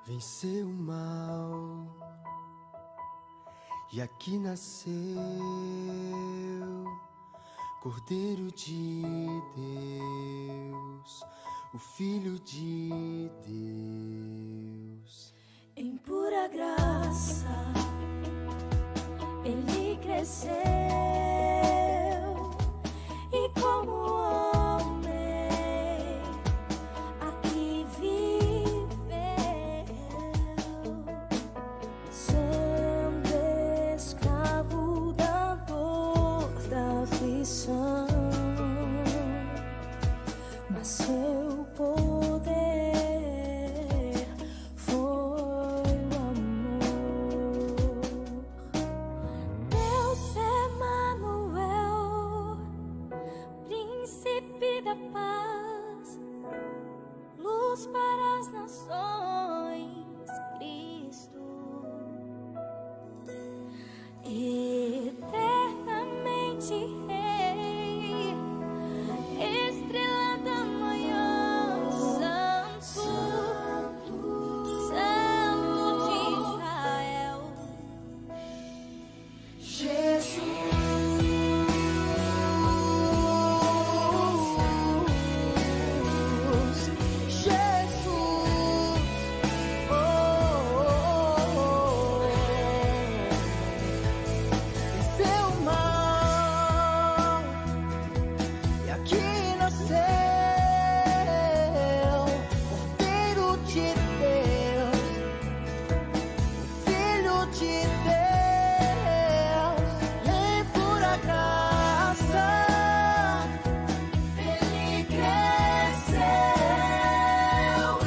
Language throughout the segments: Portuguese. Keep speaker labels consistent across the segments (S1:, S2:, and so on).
S1: venceu o mal e aqui nasceu Cordeiro de Deus, o Filho de Deus.
S2: Em pura graça ele cresceu e como homem aqui viveu, sendo escravo da dor, da aflição, mas seu poder foi o amor. Deus Emanuel, príncipe da paz, luz para as nações, Cristo, eternamente Rei, estrela da manhã, Santo, Santo de Israel,
S1: Venceu o mal e aqui nasceu Cordeiro de Deus, Filho de Deus. Em pura graça ele cresceu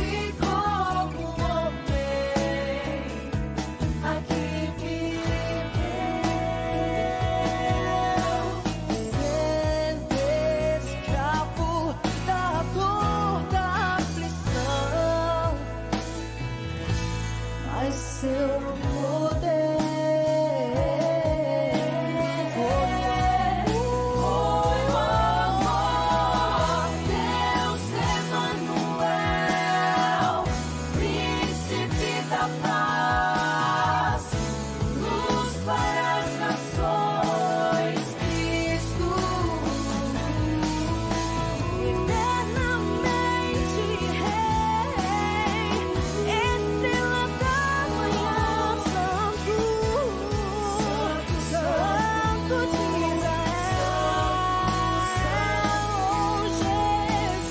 S1: e como homem aqui viveu, sendo escravo da dor, da aflição, mas seu poder foi o amor. Deus Emanuel, príncipe da paz, luz para as nações, Cristo,
S2: eternamente Rei, estrela da manhã, Santo, Santo de Israel, Jesus.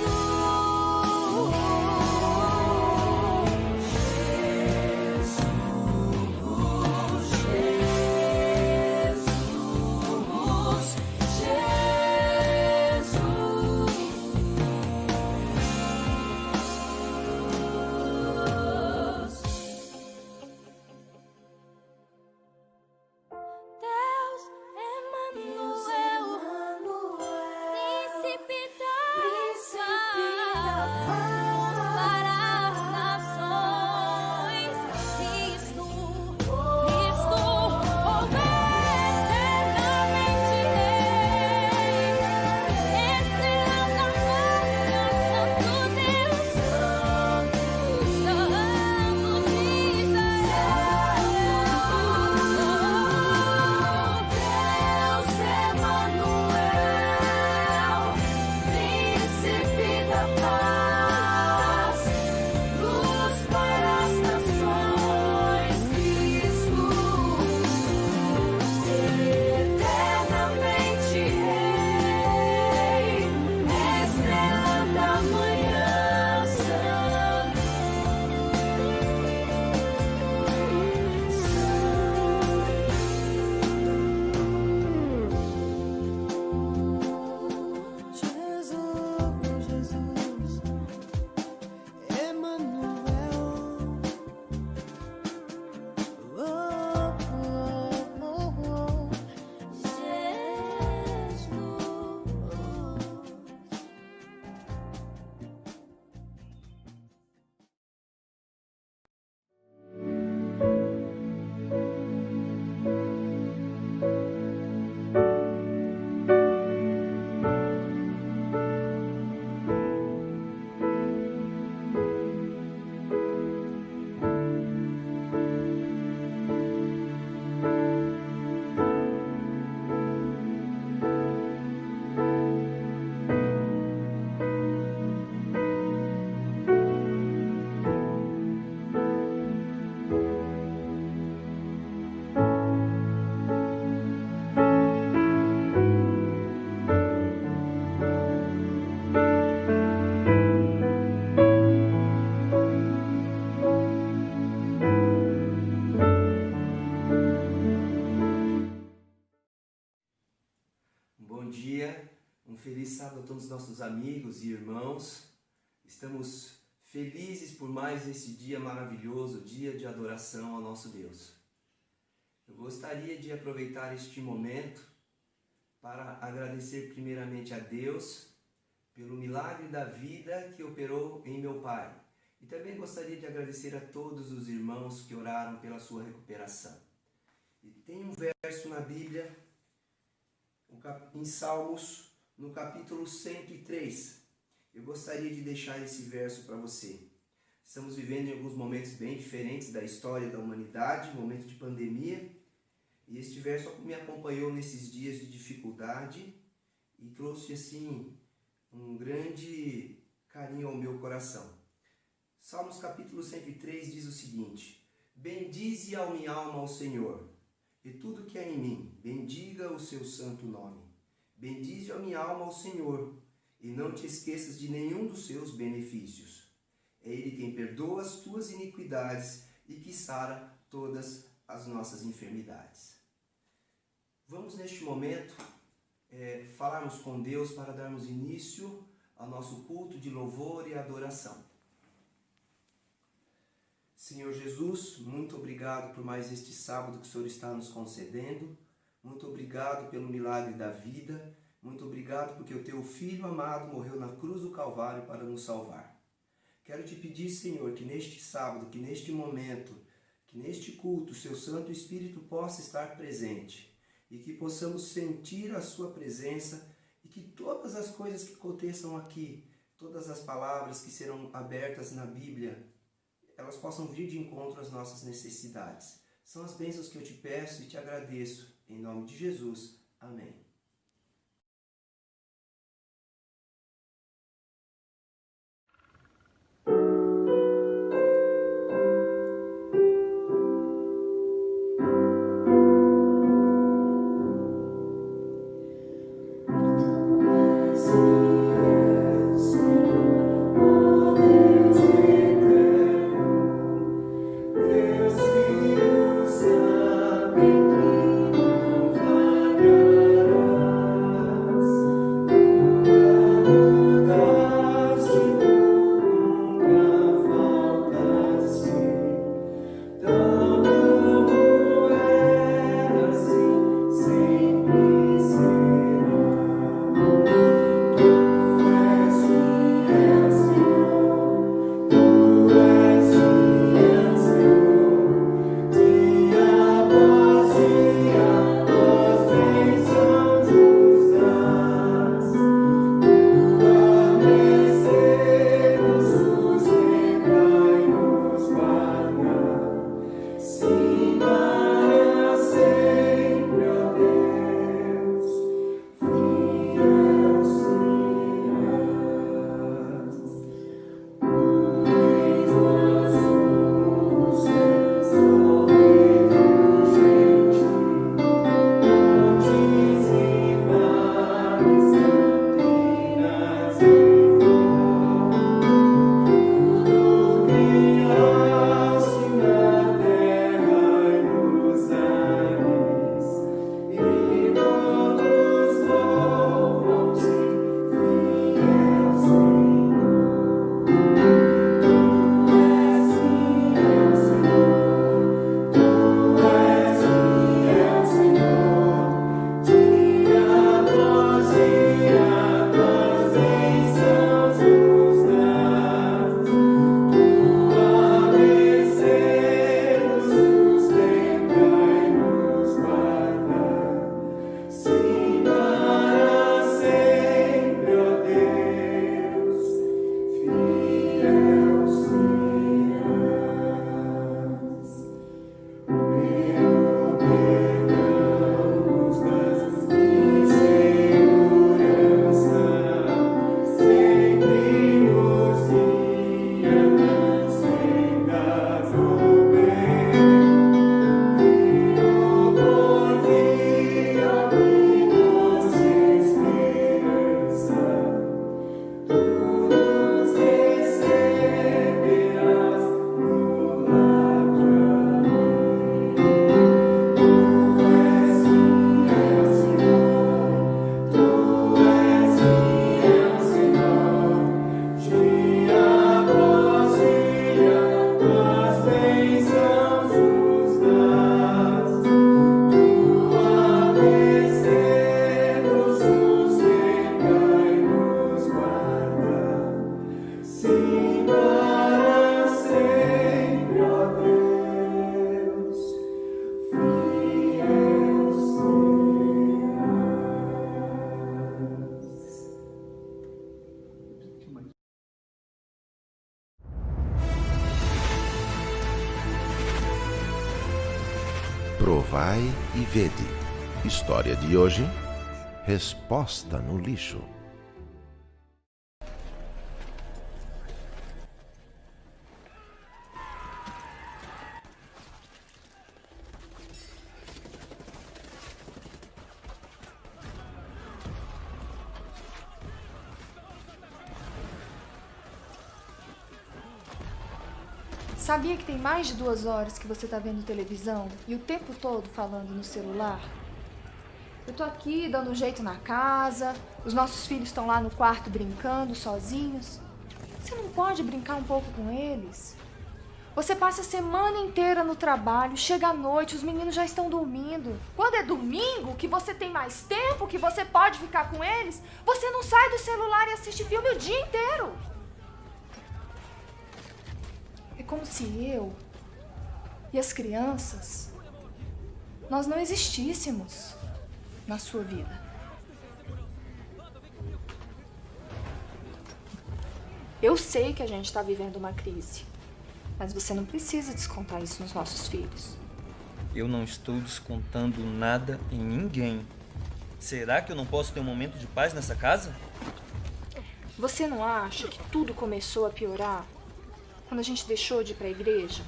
S3: dia, um feliz sábado a todos os nossos amigos e irmãos. Estamos felizes por mais esse dia maravilhoso, dia de adoração ao nosso Deus. Eu gostaria de aproveitar este momento para agradecer primeiramente a Deus pelo milagre da vida que operou em meu pai. E também gostaria de agradecer a todos os irmãos que oraram pela sua recuperação. E tem um verso na Bíblia, em Salmos, no capítulo 103. Eu gostaria de deixar esse verso para você. Estamos vivendo em alguns momentos bem diferentes da história da humanidade, momento de pandemia. E este verso me acompanhou nesses dias de dificuldade e trouxe assim um grande carinho ao meu coração. Salmos capítulo 103 diz o seguinte: bendize a minha alma ao Senhor, e tudo que há em mim, bendiga o seu santo nome. Bendize a minha alma ao Senhor, e não te esqueças de nenhum dos seus benefícios. É Ele quem perdoa as tuas iniquidades e que sara todas as nossas enfermidades. Vamos neste momento falarmos com Deus para darmos início ao nosso culto de louvor e adoração. Senhor Jesus, muito obrigado por mais este sábado que o Senhor está nos concedendo. Muito obrigado pelo milagre da vida. Muito obrigado porque o teu Filho amado morreu na cruz do Calvário para nos salvar. Quero te pedir, Senhor, que neste sábado, que neste momento, que neste culto, o seu Santo Espírito possa estar presente e que possamos sentir a sua presença e que todas as coisas que aconteçam aqui, todas as palavras que serão abertas na Bíblia, elas possam vir de encontro às nossas necessidades. São as bênçãos que eu te peço e te agradeço. Em nome de Jesus. Amém.
S4: Criaste na terra Provai e vede. História de hoje: resposta no lixo.
S2: Sabia que tem mais de 2 horas que você tá vendo televisão e o tempo todo falando no celular? Eu tô aqui dando um jeito na casa, os nossos filhos estão lá no quarto brincando sozinhos. Você não pode brincar um pouco com eles? Você passa a semana inteira no trabalho, chega à noite, os meninos já estão dormindo. Quando é domingo, que você tem mais tempo, que você pode ficar com eles, você não sai do celular e assiste filme o dia inteiro. É como se eu e as crianças, nós não existíssemos na sua vida. Eu sei que a gente está vivendo uma crise, mas você não precisa descontar isso nos nossos filhos.
S5: Eu não estou descontando nada em ninguém. Será que eu não posso ter um momento de paz nessa casa?
S2: Você não acha que tudo começou a piorar quando a gente deixou de ir para a igreja?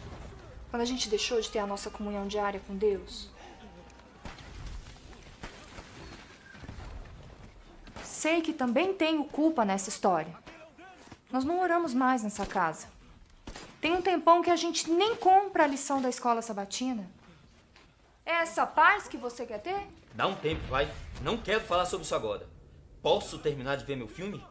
S2: Quando a gente deixou de ter a nossa comunhão diária com Deus? Sei que também tenho culpa nessa história. Nós não oramos mais nessa casa. Tem um tempão que a gente nem compra a lição da escola sabatina. É essa paz que você quer ter?
S5: Dá um tempo, vai. Não quero falar sobre isso agora. Posso terminar de ver meu filme?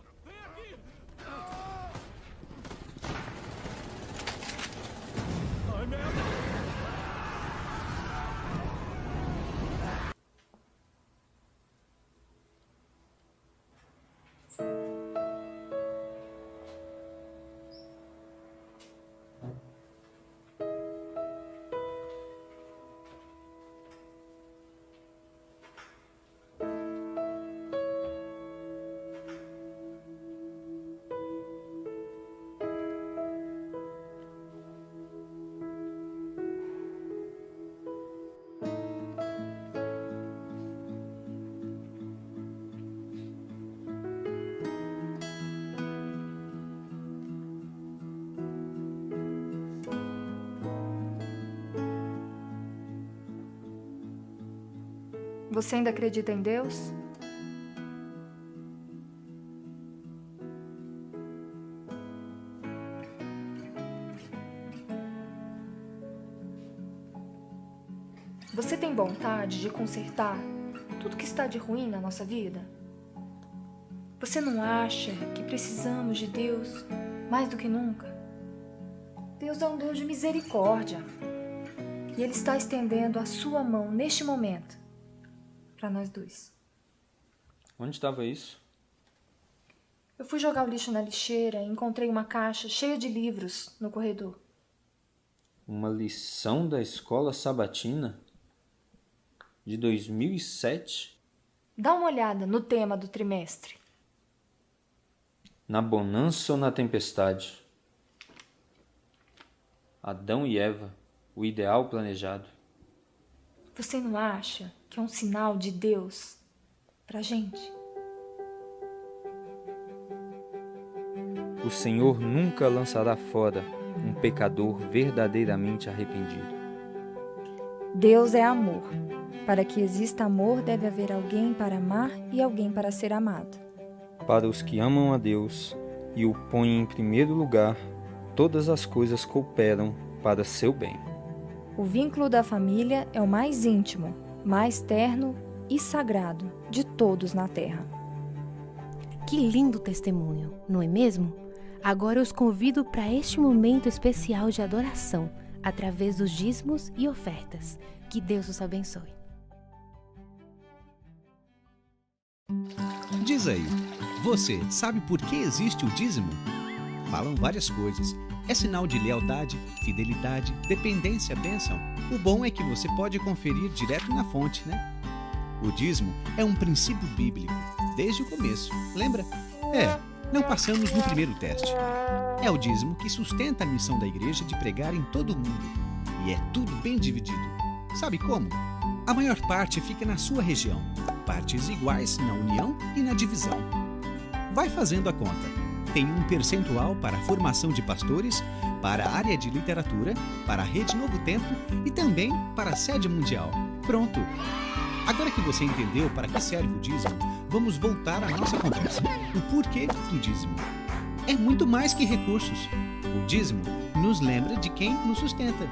S2: Você ainda acredita em Deus? Você tem vontade de consertar tudo que está de ruim na nossa vida? Você não acha que precisamos de Deus mais do que nunca? Deus é um Deus de misericórdia. E Ele está estendendo a sua mão neste momento para nós dois.
S5: Onde estava isso?
S2: Eu fui jogar o lixo na lixeira e encontrei uma caixa cheia de livros no corredor.
S5: Uma lição da escola sabatina? De 2007?
S2: Dá uma olhada no tema do trimestre.
S5: Na bonança ou na tempestade? Adão e Eva, o ideal planejado.
S2: Você não acha que é um sinal de Deus pra gente?
S5: O Senhor nunca lançará fora um pecador verdadeiramente arrependido.
S2: Deus é amor. Para que exista amor, deve haver alguém para amar e alguém para ser amado.
S5: Para os que amam a Deus e o põem em primeiro lugar, todas as coisas cooperam para seu bem.
S2: O vínculo da família é o mais íntimo, mais terno e sagrado de todos na Terra.
S6: Que lindo testemunho, não é mesmo? Agora eu os convido para este momento especial de adoração, através dos dízimos e ofertas. Que Deus os abençoe.
S7: Diz aí, você sabe por que existe o dízimo? Falam várias coisas. É sinal de lealdade, fidelidade, dependência, bênção. O bom é que você pode conferir direto na fonte, né? O dízimo é um princípio bíblico, desde o começo. Lembra? Não passamos no primeiro teste. É o dízimo que sustenta a missão da igreja de pregar em todo o mundo. E é tudo bem dividido. Sabe como? A maior parte fica na sua região, partes iguais na união e na divisão. Vai fazendo a conta. Tem um percentual para a formação de pastores, para a área de literatura, para a Rede Novo Tempo e também para a sede mundial. Pronto! Agora que você entendeu para que serve o dízimo, vamos voltar à nossa conversa. O porquê do dízimo. É muito mais que recursos. O dízimo nos lembra de quem nos sustenta,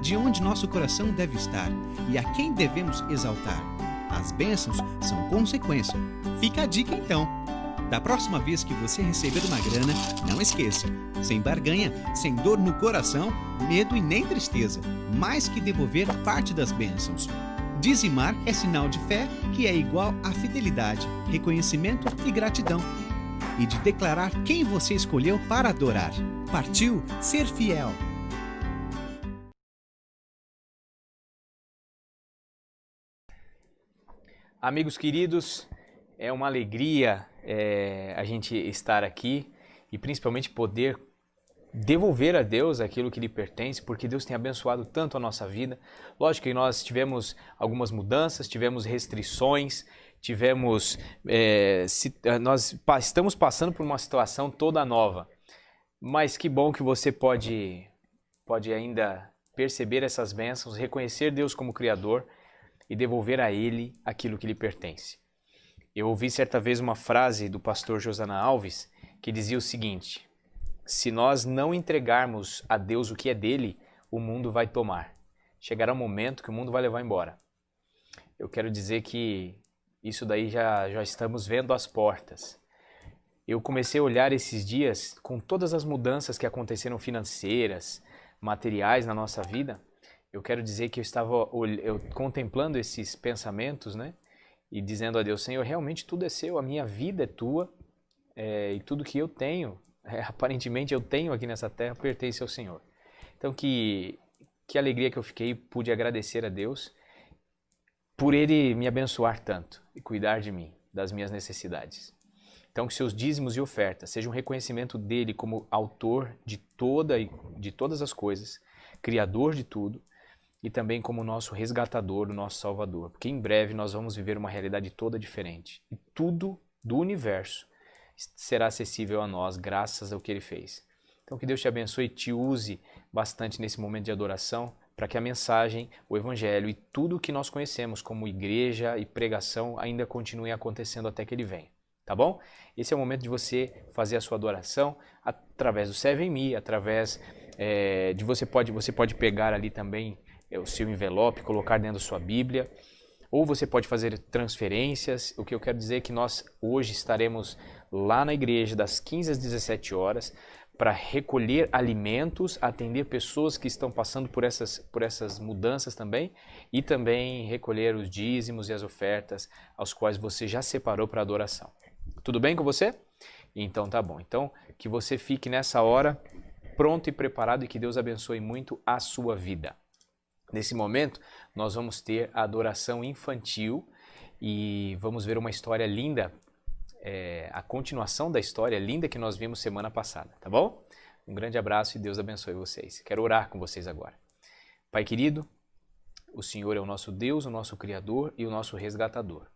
S7: de onde nosso coração deve estar e a quem devemos exaltar. As bênçãos são consequência. Fica a dica então. Da próxima vez que você receber uma grana, não esqueça, sem barganha, sem dor no coração, medo e nem tristeza, mais que devolver parte das bênçãos. Dizimar é sinal de fé, que é igual a fidelidade, reconhecimento e gratidão. E de declarar quem você escolheu para adorar. Partiu ser fiel.
S8: Amigos queridos, é uma alegria a gente estar aqui e principalmente poder devolver a Deus aquilo que lhe pertence, porque Deus tem abençoado tanto a nossa vida. Lógico que nós tivemos algumas mudanças, tivemos restrições, nós estamos passando por uma situação toda nova, mas que bom que você pode ainda perceber essas bênçãos, reconhecer Deus como Criador e devolver a Ele aquilo que lhe pertence. Eu ouvi certa vez uma frase do pastor Josana Alves que dizia o seguinte: se nós não entregarmos a Deus o que é dele, o mundo vai tomar. Chegará um momento que o mundo vai levar embora. Eu quero dizer que isso daí já estamos vendo às portas. Eu comecei a olhar esses dias, com todas as mudanças que aconteceram financeiras, materiais na nossa vida, eu quero dizer que eu estava contemplando esses pensamentos, né? E dizendo a Deus: Senhor, realmente tudo é seu, a minha vida é tua, e tudo que eu tenho, aparentemente eu tenho aqui nessa terra, pertence ao Senhor. Então que alegria que eu fiquei, pude agradecer a Deus por Ele me abençoar tanto e cuidar de mim, das minhas necessidades. Então que seus dízimos e ofertas sejam um reconhecimento dEle como autor de todas as coisas, Criador de tudo, e também como nosso resgatador, o nosso Salvador. Porque em breve nós vamos viver uma realidade toda diferente. E tudo do universo será acessível a nós graças ao que Ele fez. Então que Deus te abençoe e te use bastante nesse momento de adoração, para que a mensagem, o Evangelho e tudo o que nós conhecemos como igreja e pregação ainda continue acontecendo até que Ele venha. Tá bom? Esse é o momento de você fazer a sua adoração através do Serve em Me, através de você pode pegar ali também o seu envelope, colocar dentro da sua Bíblia, ou você pode fazer transferências. O que eu quero dizer é que nós hoje estaremos lá na igreja das 15 às 17 horas para recolher alimentos, atender pessoas que estão passando por essas mudanças também, e também recolher os dízimos e as ofertas aos quais você já separou para adoração. Tudo bem com você? Então tá bom. Então que você fique nessa hora pronto e preparado e que Deus abençoe muito a sua vida. Nesse momento, nós vamos ter a adoração infantil e vamos ver uma história linda, a continuação da história linda que nós vimos semana passada, tá bom? Um grande abraço e Deus abençoe vocês. Quero orar com vocês agora. Pai querido, o Senhor é o nosso Deus, o nosso Criador e o nosso resgatador.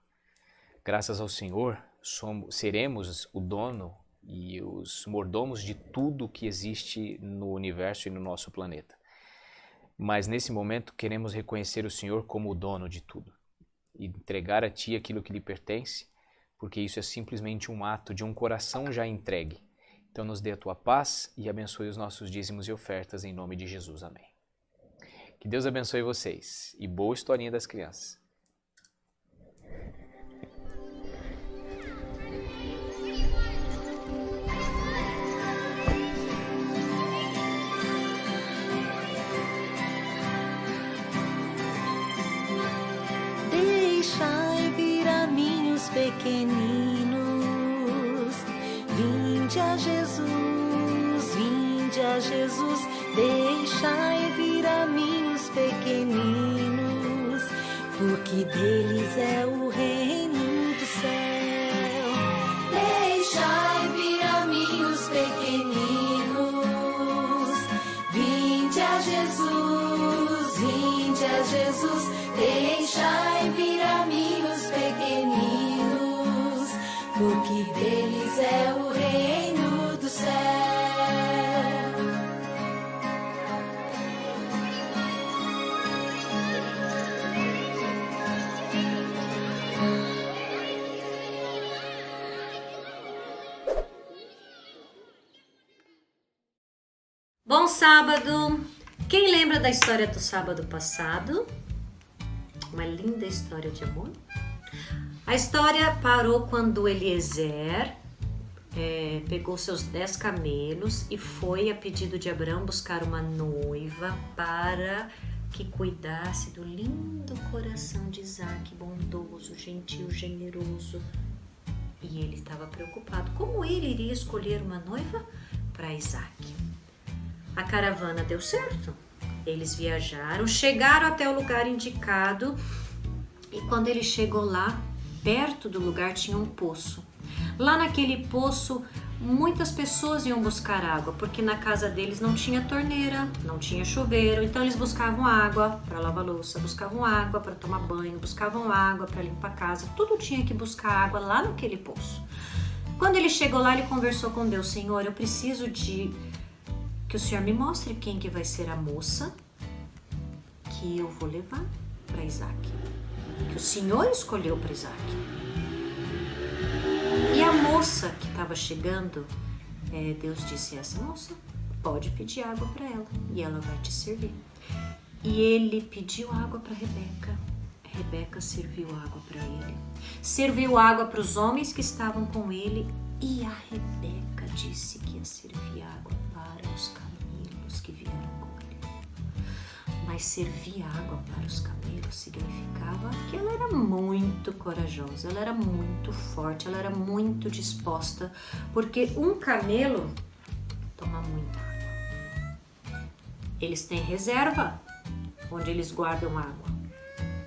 S8: Graças ao Senhor, seremos o dono e os mordomos de tudo que existe no universo e no nosso planeta. Mas nesse momento queremos reconhecer o Senhor como o dono de tudo e entregar a Ti aquilo que lhe pertence, porque isso é simplesmente um ato de um coração já entregue. Então nos dê a Tua paz e abençoe os nossos dízimos e ofertas em nome de Jesus. Amém. Que Deus abençoe vocês e boa historinha das crianças.
S1: Deixai vir a mim os pequeninos, vinde a Jesus, deixai vir a mim os pequeninos, porque deles é o reino do céu. Deixai vir a mim os pequeninos, vinde a Jesus, Jesus, deixai vir a mim os pequeninos, porque deles é o reino do céu.
S9: Bom sábado! Quem lembra da história do sábado passado? Uma linda história de amor. A história parou quando Eliezer pegou seus 10 camelos e foi, a pedido de Abraão, buscar uma noiva para que cuidasse do lindo coração de Isaac, bondoso, gentil, generoso. E ele estava preocupado. Como ele iria escolher uma noiva para Isaac? A caravana deu certo. Eles viajaram, chegaram até o lugar indicado e quando ele chegou lá, perto do lugar tinha um poço. Lá naquele poço, muitas pessoas iam buscar água, porque na casa deles não tinha torneira, não tinha chuveiro, então eles buscavam água para lavar louça, buscavam água para tomar banho, buscavam água para limpar a casa, tudo tinha que buscar água lá naquele poço. Quando ele chegou lá, ele conversou com Deus: Senhor, eu preciso de que o Senhor me mostre quem que vai ser a moça que eu vou levar para Isaac, que o Senhor escolheu para Isaac. E a moça que estava chegando, Deus disse: essa moça, pode pedir água para ela e ela vai te servir. E ele pediu água para Rebeca. Rebeca serviu água para ele, serviu água para os homens que estavam com ele, e a Rebeca disse que ia servir água para os camelos que vieram com ele. Mas servir água para os camelos significava que ela era muito corajosa, ela era muito forte, ela era muito disposta, porque um camelo toma muita água. Eles têm reserva onde eles guardam água.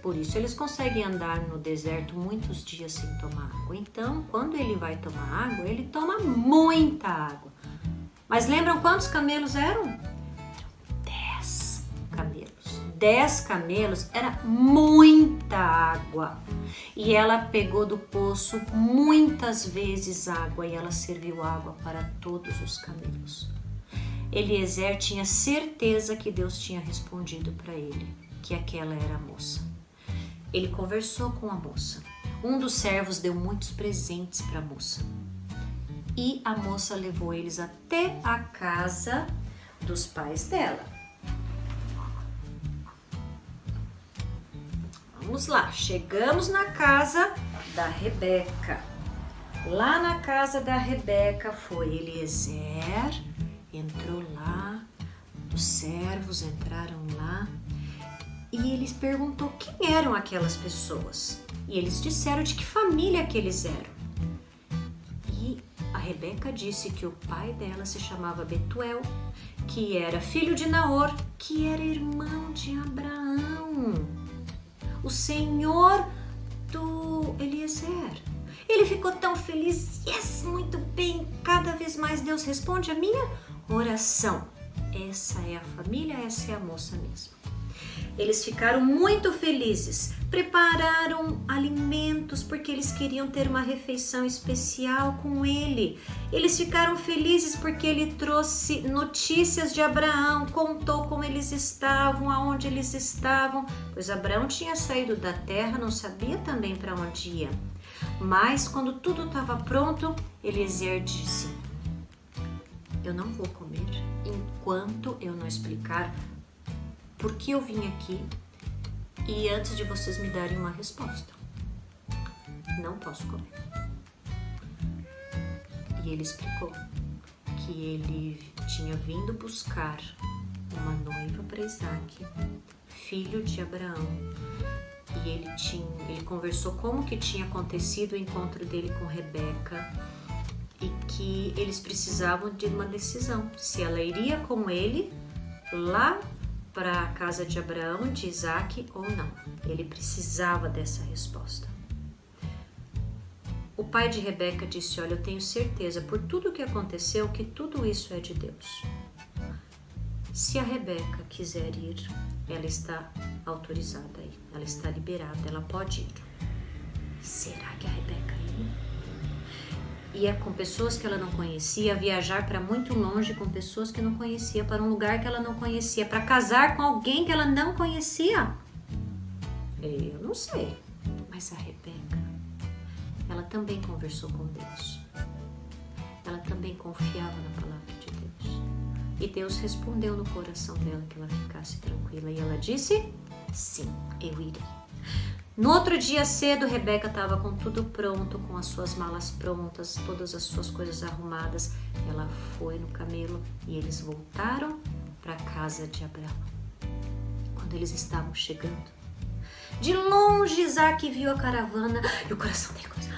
S9: Por isso eles conseguem andar no deserto muitos dias sem tomar água. Então, quando ele vai tomar água, ele toma muita água. Mas lembram quantos camelos eram? 10 camelos. 10 camelos era muita água. E ela pegou do poço muitas vezes água e ela serviu água para todos os camelos. Eliezer tinha certeza que Deus tinha respondido para ele, que aquela era a moça. Ele conversou com a moça. Um dos servos deu muitos presentes para a moça. E a moça levou eles até a casa dos pais dela. Vamos lá, chegamos na casa da Rebeca. Lá na casa da Rebeca foi Eliezer, entrou lá, os servos entraram lá. E eles perguntou quem eram aquelas pessoas. E eles disseram de que família que eles eram. E a Rebeca disse que o pai dela se chamava Betuel, que era filho de Naor, que era irmão de Abraão, o senhor do Eliezer. Ele ficou tão feliz. Yes, muito bem, cada vez mais Deus responde a minha oração. Essa é a família, essa é a moça mesmo. Eles ficaram muito felizes, prepararam alimentos porque eles queriam ter uma refeição especial com ele. Eles ficaram felizes porque ele trouxe notícias de Abraão, contou como eles estavam, aonde eles estavam, pois Abraão tinha saído da terra, não sabia também para onde ia. Mas quando tudo estava pronto, Eliezer disse: eu não vou comer enquanto eu não explicar por que eu vim aqui e antes de vocês me darem uma resposta. Não posso comer. E ele explicou que ele tinha vindo buscar uma noiva para Isaac, filho de Abraão. E ele conversou como que tinha acontecido o encontro dele com Rebeca e que eles precisavam de uma decisão, se ela iria com ele lá para a casa de Abraão, de Isaac ou não. Ele precisava dessa resposta. O pai de Rebeca disse: olha, eu tenho certeza por tudo que aconteceu que tudo isso é de Deus. Se a Rebeca quiser ir, ela está autorizada aí, ela está liberada, ela pode ir. Será que a Rebeca ia? Ia com pessoas que ela não conhecia, viajar para muito longe com pessoas que não conhecia, para um lugar que ela não conhecia, para casar com alguém que ela não conhecia? Eu não sei, mas a Rebeca, ela também conversou com Deus. Ela também confiava na palavra de Deus. E Deus respondeu no coração dela que ela ficasse tranquila. E ela disse, sim, eu irei. No outro dia cedo, Rebeca estava com tudo pronto, com as suas malas prontas, todas as suas coisas arrumadas. Ela foi no camelo e eles voltaram para a casa de Abraão. Quando eles estavam chegando, de longe Isaac viu a caravana e o coração dele começou,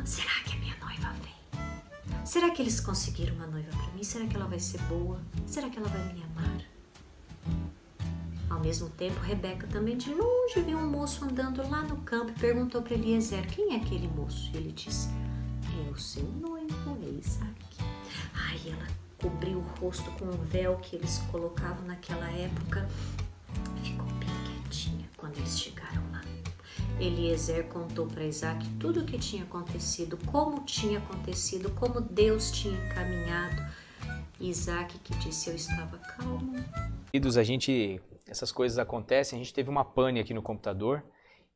S9: será que a minha noiva vem? Será que eles conseguiram uma noiva para mim? Será que ela vai ser boa? Será que ela vai me amar? Ao mesmo tempo, Rebeca também de longe viu um moço andando lá no campo e perguntou para Eliezer, quem é aquele moço? E ele disse, é o seu noivo, é Isaac. Ai, ela cobriu o rosto com um véu que eles colocavam naquela época. Ficou bem quietinha quando eles chegaram lá. Eliezer contou para Isaac tudo o que tinha acontecido, como tinha acontecido, como Deus tinha encaminhado. Isaac que disse, eu estava calmo.
S8: Essas coisas acontecem, a gente teve uma pane aqui no computador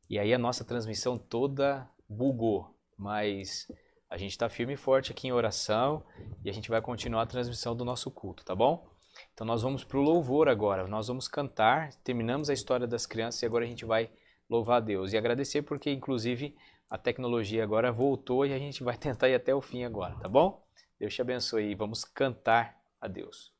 S8: e aí a nossa transmissão toda bugou, mas a gente está firme e forte aqui em oração e a gente vai continuar a transmissão do nosso culto, tá bom? Então nós vamos para o louvor agora, nós vamos cantar, terminamos a história das crianças e agora a gente vai louvar a Deus e agradecer porque inclusive a tecnologia agora voltou e a gente vai tentar ir até o fim agora, tá bom? Deus te abençoe e vamos cantar a Deus.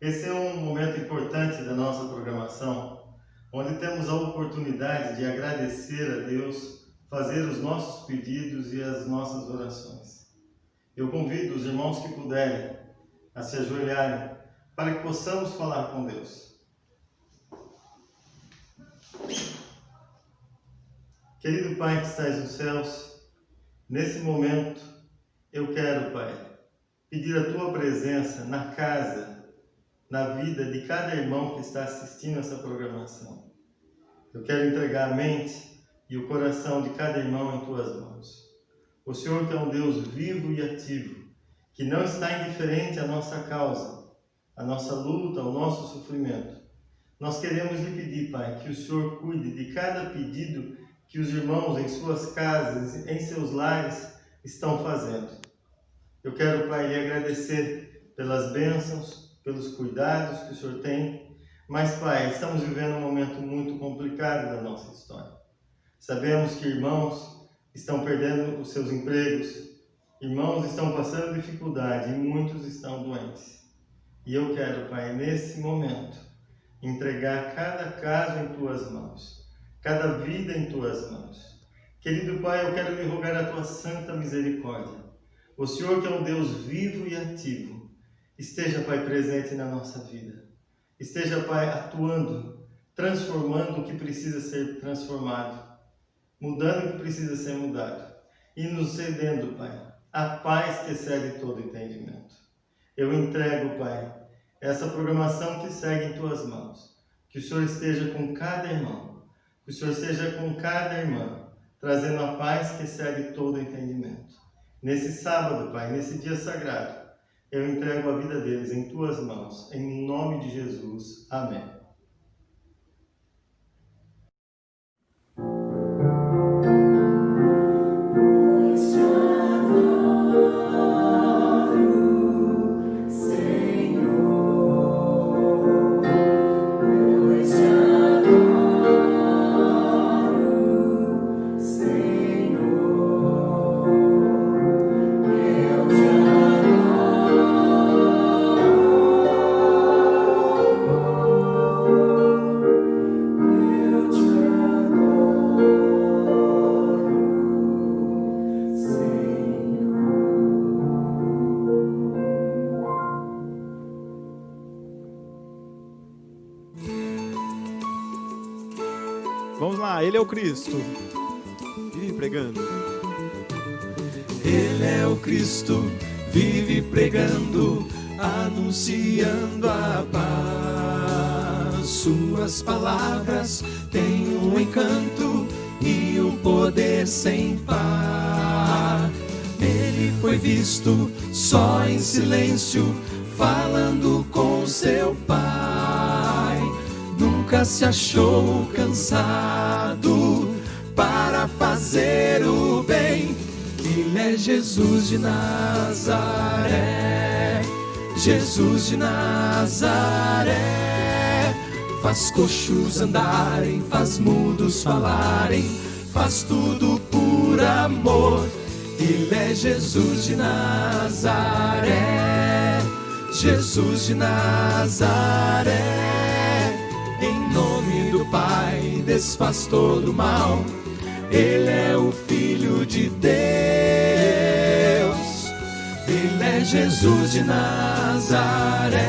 S10: Esse é um momento importante da nossa programação, onde temos a oportunidade de agradecer a Deus, fazer os nossos pedidos e as nossas orações. Eu convido os irmãos que puderem a se ajoelharem para que possamos falar com Deus. Querido Pai que estais nos céus, nesse momento eu quero, Pai, pedir a Tua presença na casa, na vida de cada irmão que está assistindo essa programação. Eu quero entregar a mente e o coração de cada irmão em Tuas mãos. O Senhor que é um Deus vivo e ativo, que não está indiferente à nossa causa, à nossa luta, ao nosso sofrimento. Nós queremos lhe pedir, Pai, que o Senhor cuide de cada pedido que os irmãos em suas casas, em seus lares, estão fazendo. Eu quero, Pai, lhe agradecer pelas bênçãos, pelos cuidados que o Senhor tem, mas, Pai, estamos vivendo um momento muito complicado da nossa história. Sabemos que irmãos estão perdendo os seus empregos, irmãos estão passando dificuldade e muitos estão doentes. E eu quero, Pai, nesse momento, entregar cada caso em Tuas mãos, cada vida em Tuas mãos. Querido Pai, eu quero lhe rogar a Tua santa misericórdia. O Senhor que é um Deus vivo e ativo, esteja, Pai, presente na nossa vida. Esteja, Pai, atuando, transformando o que precisa ser transformado, mudando o que precisa ser mudado e nos cedendo, Pai, a paz que excede todo entendimento. Eu entrego, Pai, essa programação que segue em Tuas mãos. Que o Senhor esteja com cada irmão, que o Senhor esteja com cada irmã, trazendo a paz que excede todo entendimento. Nesse sábado, Pai, nesse dia sagrado, eu entrego a vida deles em Tuas mãos, em nome de Jesus. Amém.
S11: Vamos lá, Ele é o Cristo. Vive pregando.
S12: Ele é o Cristo, vive pregando, anunciando a paz. Suas palavras têm um encanto e o poder sem par. Ele foi visto só em silêncio, falando com seu Pai. Nunca se achou cansado para fazer o bem. Ele é Jesus de Nazaré, Jesus de Nazaré. Faz coxos andarem, faz mudos falarem, faz tudo por amor. Ele é Jesus de Nazaré, Jesus de Nazaré. Em nome do Pai desfaz todo o mal. Ele é o Filho de Deus. Ele é Jesus de Nazaré,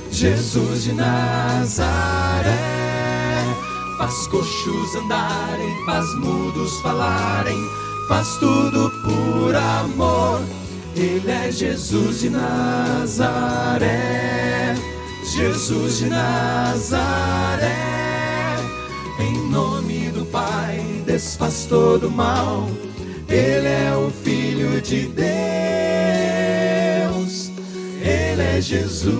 S12: Jesus de Nazaré. Faz coxos andarem, faz mudos falarem, faz tudo por amor. Ele é Jesus de Nazaré, Jesus de Nazaré. Em nome do Pai desfaz todo o mal. Ele é o Filho de Deus. Ele é Jesus.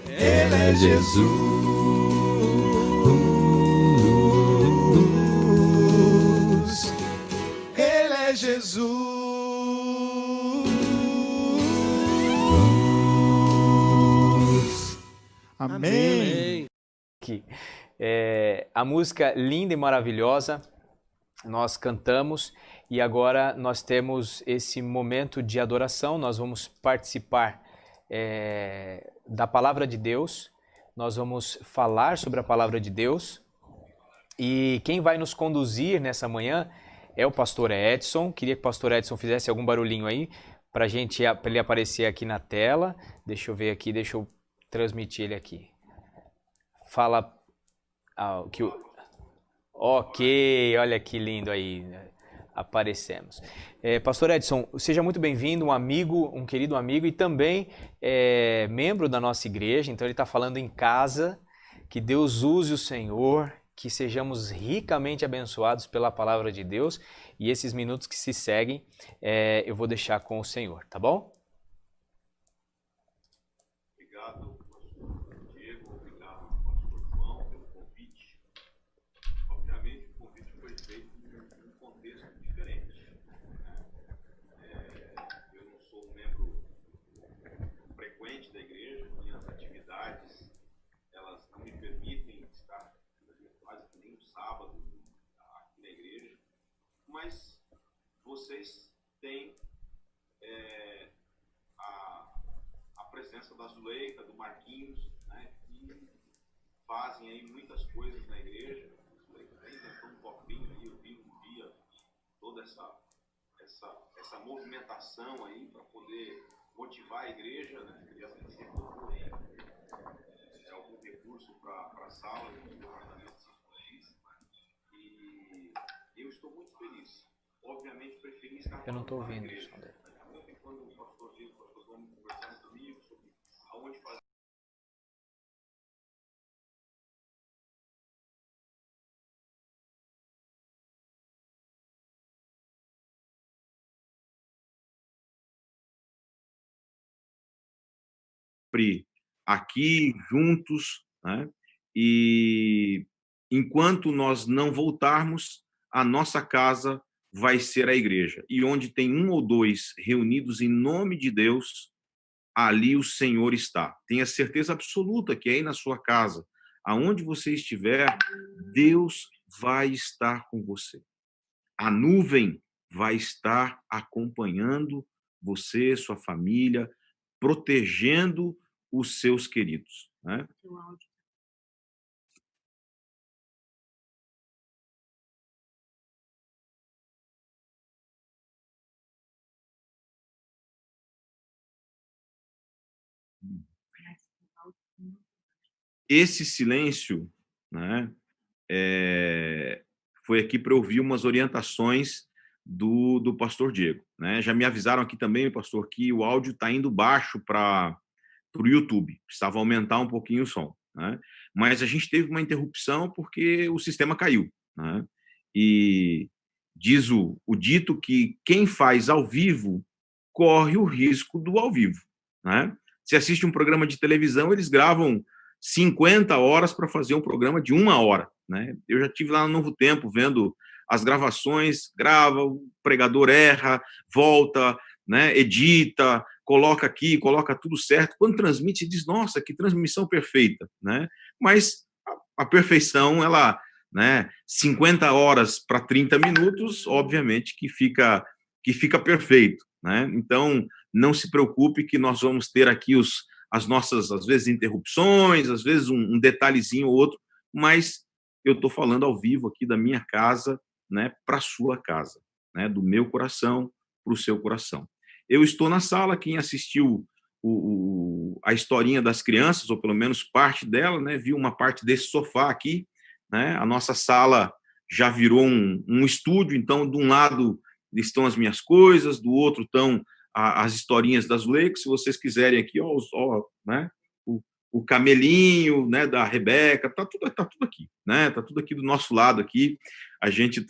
S12: Ele é Jesus. Ele é Jesus.
S11: Amém.
S8: A música linda e maravilhosa, nós cantamos E agora nós temos esse momento de adoração, nós vamos participar da Palavra de Deus, nós vamos falar sobre a Palavra de Deus, e quem vai nos conduzir nessa manhã é o pastor Edson. Queria que o pastor Edson fizesse algum barulhinho aí, para ele aparecer aqui na tela. Deixa eu ver aqui, deixa eu transmitir ele aqui. Fala... Ok, olha que lindo aí, aparecemos. Pastor Edson, seja muito bem-vindo, um querido amigo e também membro da nossa igreja. Então ele está falando em casa, que Deus use o Senhor, que sejamos ricamente abençoados pela palavra de Deus, e esses minutos que se seguem eu vou deixar com o Senhor, tá bom?
S13: Obrigado, pastor Diego, obrigado, pastor João, pelo convite. Obviamente, o convite foi feito num contexto diferente, né? Eu não sou um membro frequente da igreja, minhas atividades, elas não me permitem estar quase que nem um sábado aqui na igreja, mas vocês têm a presença da Zuleika, do Marquinhos, né, que fazem aí muitas coisas na igreja. A Zuleika inventou um copinho aí, eu vi um dia toda essa movimentação aí para poder motivar a igreja, né, e ela sempre procura algum recurso para a sala do departamento de país, e eu estou muito feliz. Obviamente preferi estar
S8: Eu não estou ouvindo
S13: igreja.
S8: isso, André.
S13: Quando o pastor Diego e o pastor João conversaram comigo sobre aonde fazer
S14: aqui juntos, né? E enquanto nós não voltarmos, a nossa casa vai ser a igreja. E onde tem um ou dois reunidos em nome de Deus, ali o Senhor está. Tenha certeza absoluta que aí na sua casa, aonde você estiver, Deus vai estar com você. A nuvem vai estar acompanhando você, sua família, protegendo os seus queridos, né? Esse silêncio, né, foi aqui para ouvir umas orientações do pastor Diego, né? Já me avisaram aqui também, pastor, que o áudio está indo baixo para o YouTube, precisava aumentar um pouquinho o som, né? Mas a gente teve uma interrupção porque o sistema caiu, né? E diz o dito que quem faz ao vivo corre o risco do ao vivo, né? Se assiste um programa de televisão, eles gravam 50 horas para fazer um programa de 1 hora, né? Eu já tive lá no Novo Tempo vendo as gravações, grava, o pregador erra, volta, né, edita, coloca aqui, coloca tudo certo. Quando transmite, diz, nossa, que transmissão perfeita, né? Mas a perfeição, ela, né, 50 horas para 30 minutos, obviamente que fica perfeito, né? Então, não se preocupe que nós vamos ter aqui as nossas, às vezes, interrupções, às vezes um detalhezinho ou outro, mas eu estou falando ao vivo aqui da minha casa, né, para a sua casa, né, do meu coração para o seu coração. Eu estou na sala, quem assistiu a historinha das crianças, ou pelo menos parte dela, né, viu uma parte desse sofá aqui, né, a nossa sala já virou um estúdio, então, de um lado estão as minhas coisas, do outro estão as historinhas das Zuleika, se vocês quiserem aqui, né, o camelinho, né, da Rebeca, tá tudo aqui, né, tá tudo aqui do nosso lado aqui. A gente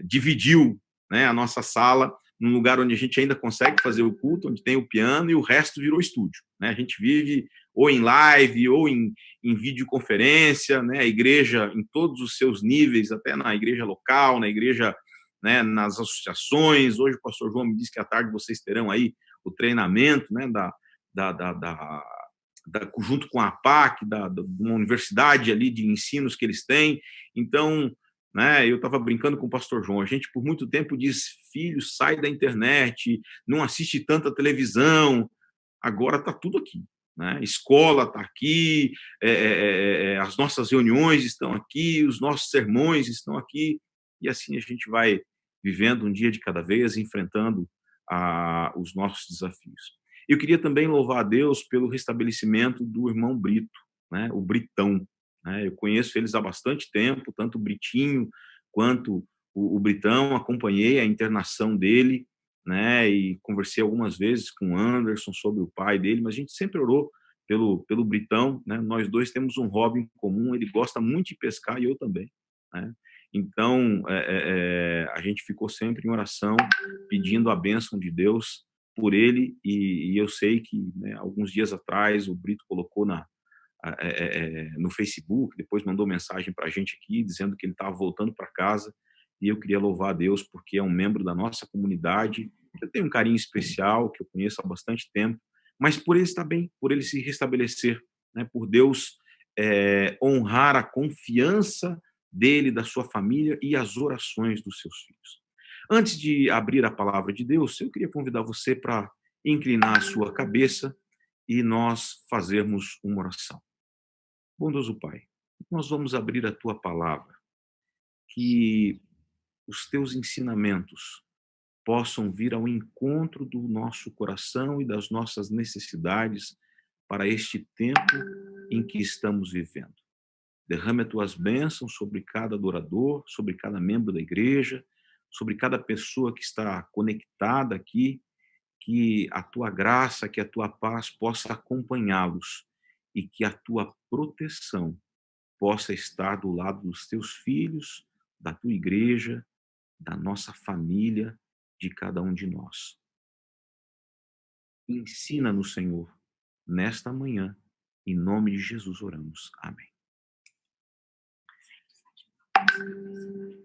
S14: dividiu, né, a nossa sala num lugar onde a gente ainda consegue fazer o culto, onde tem o piano, e o resto virou estúdio, né? A gente vive ou em live ou em videoconferência, né? A igreja em todos os seus níveis, até na igreja local, na igreja, né, nas associações. Hoje o pastor João me disse que à tarde vocês terão aí o treinamento, né, junto com a APAC, de uma universidade ali de ensinos que eles têm. Então, né? Eu estava brincando com o pastor João, a gente por muito tempo diz, filho, sai da internet, não assiste tanta televisão, agora está tudo aqui, né? Escola está aqui, as nossas reuniões estão aqui, os nossos sermões estão aqui, e assim a gente vai vivendo um dia de cada vez, enfrentando os nossos desafios. Eu queria também louvar a Deus pelo restabelecimento do irmão Brito, né? O Britão, né? Eu conheço eles há bastante tempo, tanto o Britinho quanto o Britão, acompanhei a internação dele, né? E conversei algumas vezes com o Anderson sobre o pai dele, mas a gente sempre orou pelo Britão, né? Nós dois temos um hobby em comum, ele gosta muito de pescar e eu também, né? Então, a gente ficou sempre em oração, pedindo a bênção de Deus por ele, e eu sei que, né, alguns dias atrás o Brito colocou no Facebook, depois mandou mensagem para a gente aqui, dizendo que ele estava voltando para casa, e eu queria louvar a Deus porque é um membro da nossa comunidade, eu tenho um carinho especial, que eu conheço há bastante tempo, mas por ele estar bem, por ele se restabelecer, né, por Deus honrar a confiança dele, da sua família e as orações dos seus filhos. Antes de abrir a palavra de Deus, eu queria convidar você para inclinar a sua cabeça e nós fazermos uma oração. Bondoso Pai, nós vamos abrir a tua palavra, que os teus ensinamentos possam vir ao encontro do nosso coração e das nossas necessidades para este tempo em que estamos vivendo. Derrame as tuas bênçãos sobre cada adorador, sobre cada membro da igreja, sobre cada pessoa que está conectada aqui, que a tua graça, que a tua paz possa acompanhá-los e que a tua proteção possa estar do lado dos teus filhos, da tua igreja, da nossa família, de cada um de nós. Ensina-nos, Senhor, nesta manhã, em nome de Jesus oramos. Amém.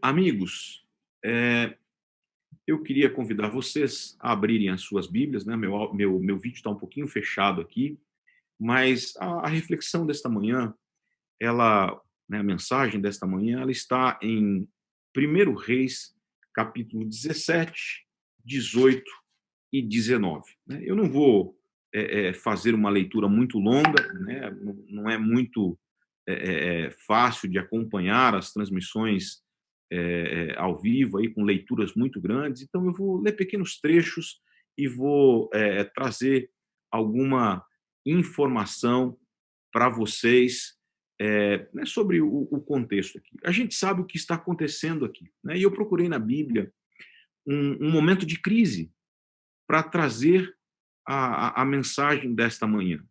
S14: Amigos, eu queria convidar vocês a abrirem as suas Bíblias, né? Meu vídeo está um pouquinho fechado aqui, mas a reflexão desta manhã, a mensagem desta manhã, ela está em 1 Reis, capítulo 17, 18 e 19. Né? Eu não vou fazer uma leitura muito longa, né? Não é muito fácil de acompanhar as transmissões ao vivo, aí, com leituras muito grandes, então eu vou ler pequenos trechos e vou trazer alguma informação para vocês né, sobre o contexto aqui. A gente sabe o que está acontecendo aqui, né? E eu procurei na Bíblia um momento de crise para trazer a mensagem desta manhã.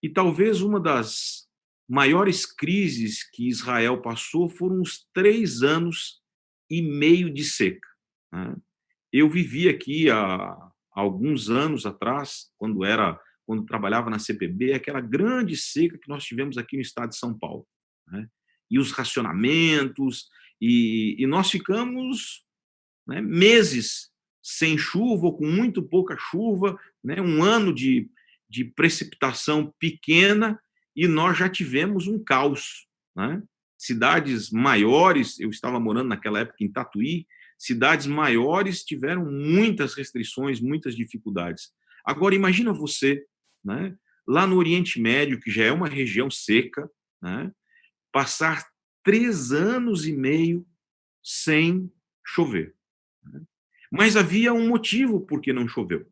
S14: E talvez uma das maiores crises que Israel passou foram os 3 anos e meio de seca, né? Eu vivi aqui há alguns anos atrás, quando trabalhava na CPB, aquela grande seca que nós tivemos aqui no estado de São Paulo, né? E os racionamentos, e nós ficamos, né, meses sem chuva, ou com muito pouca chuva, né? Um ano de precipitação pequena, e nós já tivemos um caos, né? Cidades maiores, eu estava morando naquela época em Tatuí, cidades maiores tiveram muitas restrições, muitas dificuldades. Agora, imagina você, né, lá no Oriente Médio, que já é uma região seca, né, passar 3 anos e meio sem chover, né? Mas havia um motivo por que não choveu.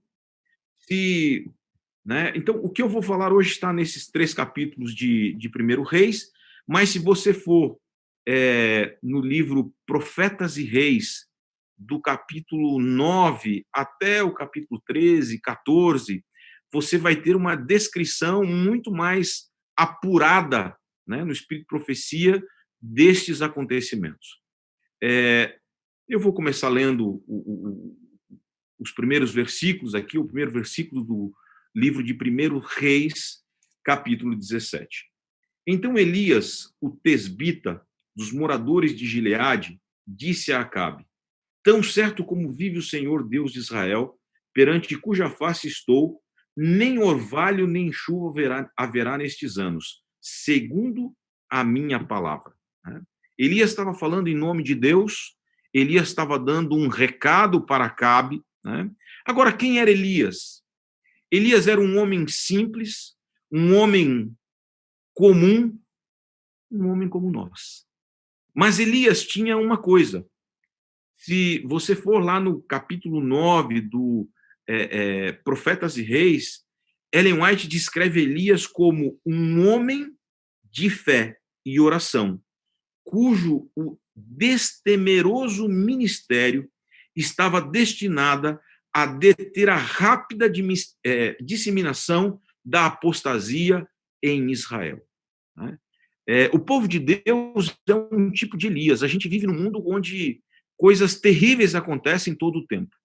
S14: Né? Então, o que eu vou falar hoje está nesses 3 capítulos de 1 Reis, mas se você for no livro Profetas e Reis, do capítulo 9 até o capítulo 13, 14, você vai ter uma descrição muito mais apurada, né, no Espírito de Profecia destes acontecimentos. Eu vou começar lendo os primeiros versículos aqui, o primeiro versículo do livro de 1 Reis, capítulo 17. Então Elias, o tesbita, dos moradores de Gileade, disse a Acabe: tão certo como vive o Senhor Deus de Israel, perante cuja face estou, nem orvalho nem chuva haverá nestes anos, segundo a minha palavra. Elias estava falando em nome de Deus, Elias estava dando um recado para Acabe, né? Agora, quem era Elias? Elias era um homem simples, um homem comum, um homem como nós. Mas Elias tinha uma coisa. Se você for lá no capítulo 9 do Profetas e Reis, Ellen White descreve Elias como um homem de fé e oração, cujo o destemeroso ministério estava destinada a deter a rápida disseminação da apostasia em Israel. Né? O povo de Deus é um tipo de Elias. A gente vive num mundo onde coisas terríveis acontecem todo o tempo.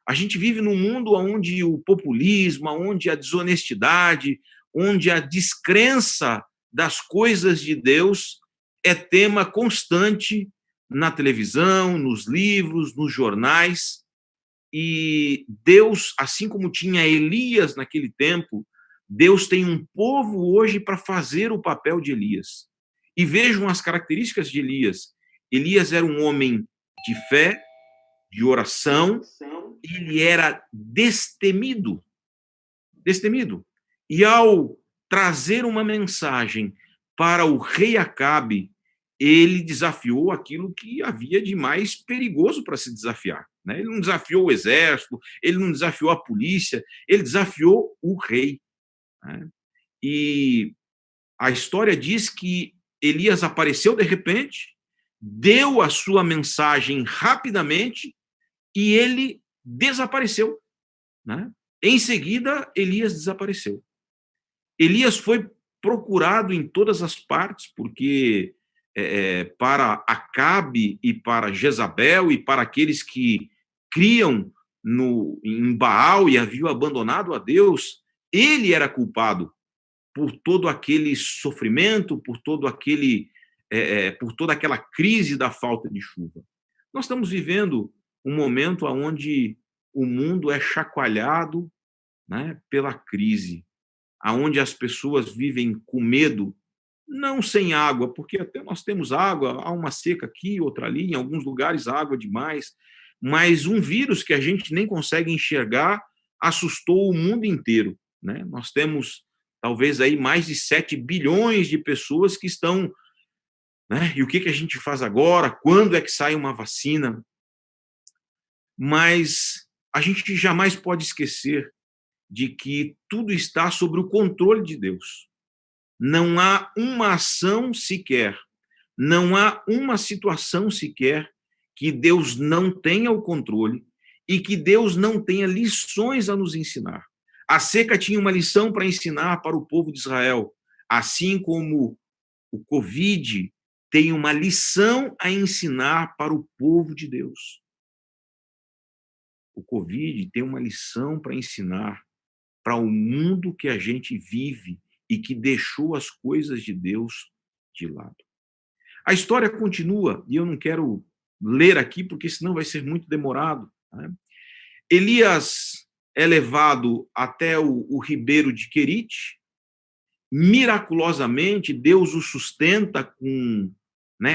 S14: A gente vive num mundo onde o populismo, onde a desonestidade, onde a descrença das coisas de Deus é tema constante na televisão, nos livros, nos jornais. E Deus, assim como tinha Elias naquele tempo, Deus tem um povo hoje para fazer o papel de Elias. E vejam as características de Elias. Elias era um homem de fé, de oração, ele era destemido. Destemido. E ao trazer uma mensagem para o rei Acabe, ele desafiou aquilo que havia de mais perigoso para se desafiar. Né? Ele não desafiou o exército, ele não desafiou a polícia, ele desafiou o rei. Né? E a história diz que Elias apareceu de repente, deu a sua mensagem rapidamente e ele desapareceu. Né? Em seguida, Elias desapareceu. Elias foi procurado em todas as partes, porque para Acabe e para Jezabel e para aqueles que criam em Baal e haviam abandonado a Deus, ele era culpado por todo aquele sofrimento, por toda aquela crise da falta de chuva. Nós estamos vivendo um momento onde o mundo é chacoalhado, né, pela crise, onde as pessoas vivem com medo, não sem água, porque até nós temos água, há uma seca aqui, outra ali, em alguns lugares água demais, mas um vírus que a gente nem consegue enxergar assustou o mundo inteiro. Né? Nós temos talvez aí mais de 7 bilhões de pessoas que estão... Né? E o que a gente faz agora? Quando é que sai uma vacina? Mas a gente jamais pode esquecer de que tudo está sob o controle de Deus. Não há uma ação sequer, não há uma situação sequer que Deus não tenha o controle e que Deus não tenha lições a nos ensinar. A seca tinha uma lição para ensinar para o povo de Israel, assim como o Covid tem uma lição a ensinar para o povo de Deus. O Covid tem uma lição para ensinar para o mundo que a gente vive e que deixou as coisas de Deus de lado. A história continua, e eu não quero ler aqui, porque senão vai ser muito demorado. Né? Elias é levado até o ribeiro de Querite. Miraculosamente, Deus o sustenta com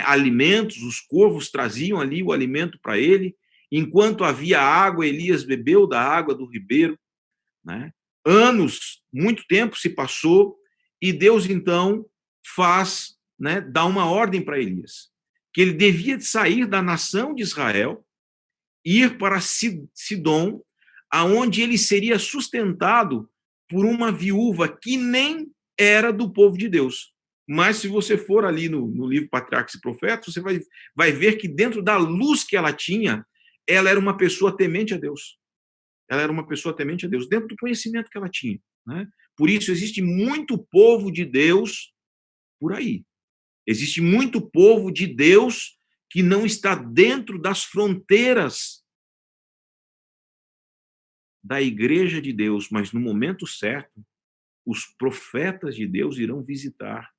S14: alimentos, os corvos traziam ali o alimento para ele. Enquanto havia água, Elias bebeu da água do ribeiro. Né? Anos, muito tempo se passou, e Deus, então, dá uma ordem para Elias, que ele devia sair da nação de Israel, ir para Sidom, aonde ele seria sustentado por uma viúva que nem era do povo de Deus. Mas, se você for ali no livro Patriarcas e Profetas, você vai ver que dentro da luz que ela tinha, ela era uma pessoa temente a Deus. Ela era uma pessoa temente a Deus, dentro do conhecimento que ela tinha. Né? Por isso, existe muito povo de Deus por aí. Existe muito povo de Deus que não está dentro das fronteiras da igreja de Deus, mas no momento certo, os profetas de Deus irão visitar,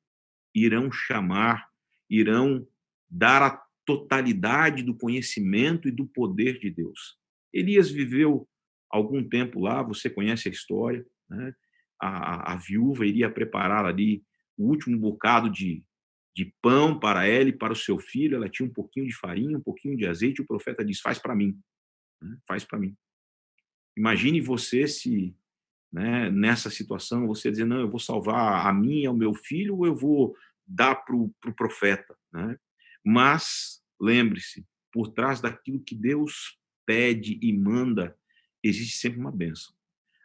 S14: irão chamar, irão dar a totalidade do conhecimento e do poder de Deus. Elias viveu algum tempo lá, você conhece a história, né? A viúva iria preparar ali o último bocado de de pão para ela e para o seu filho. Ela tinha um pouquinho de farinha, um pouquinho de azeite. O profeta diz: faz para mim, né? Faz para mim. Imagine você se, né, nessa situação, você dizer: não, eu vou salvar a mim e ao meu filho, ou eu vou dar para o profeta, né? Mas lembre-se, por trás daquilo que Deus pede e manda, existe sempre uma bênção.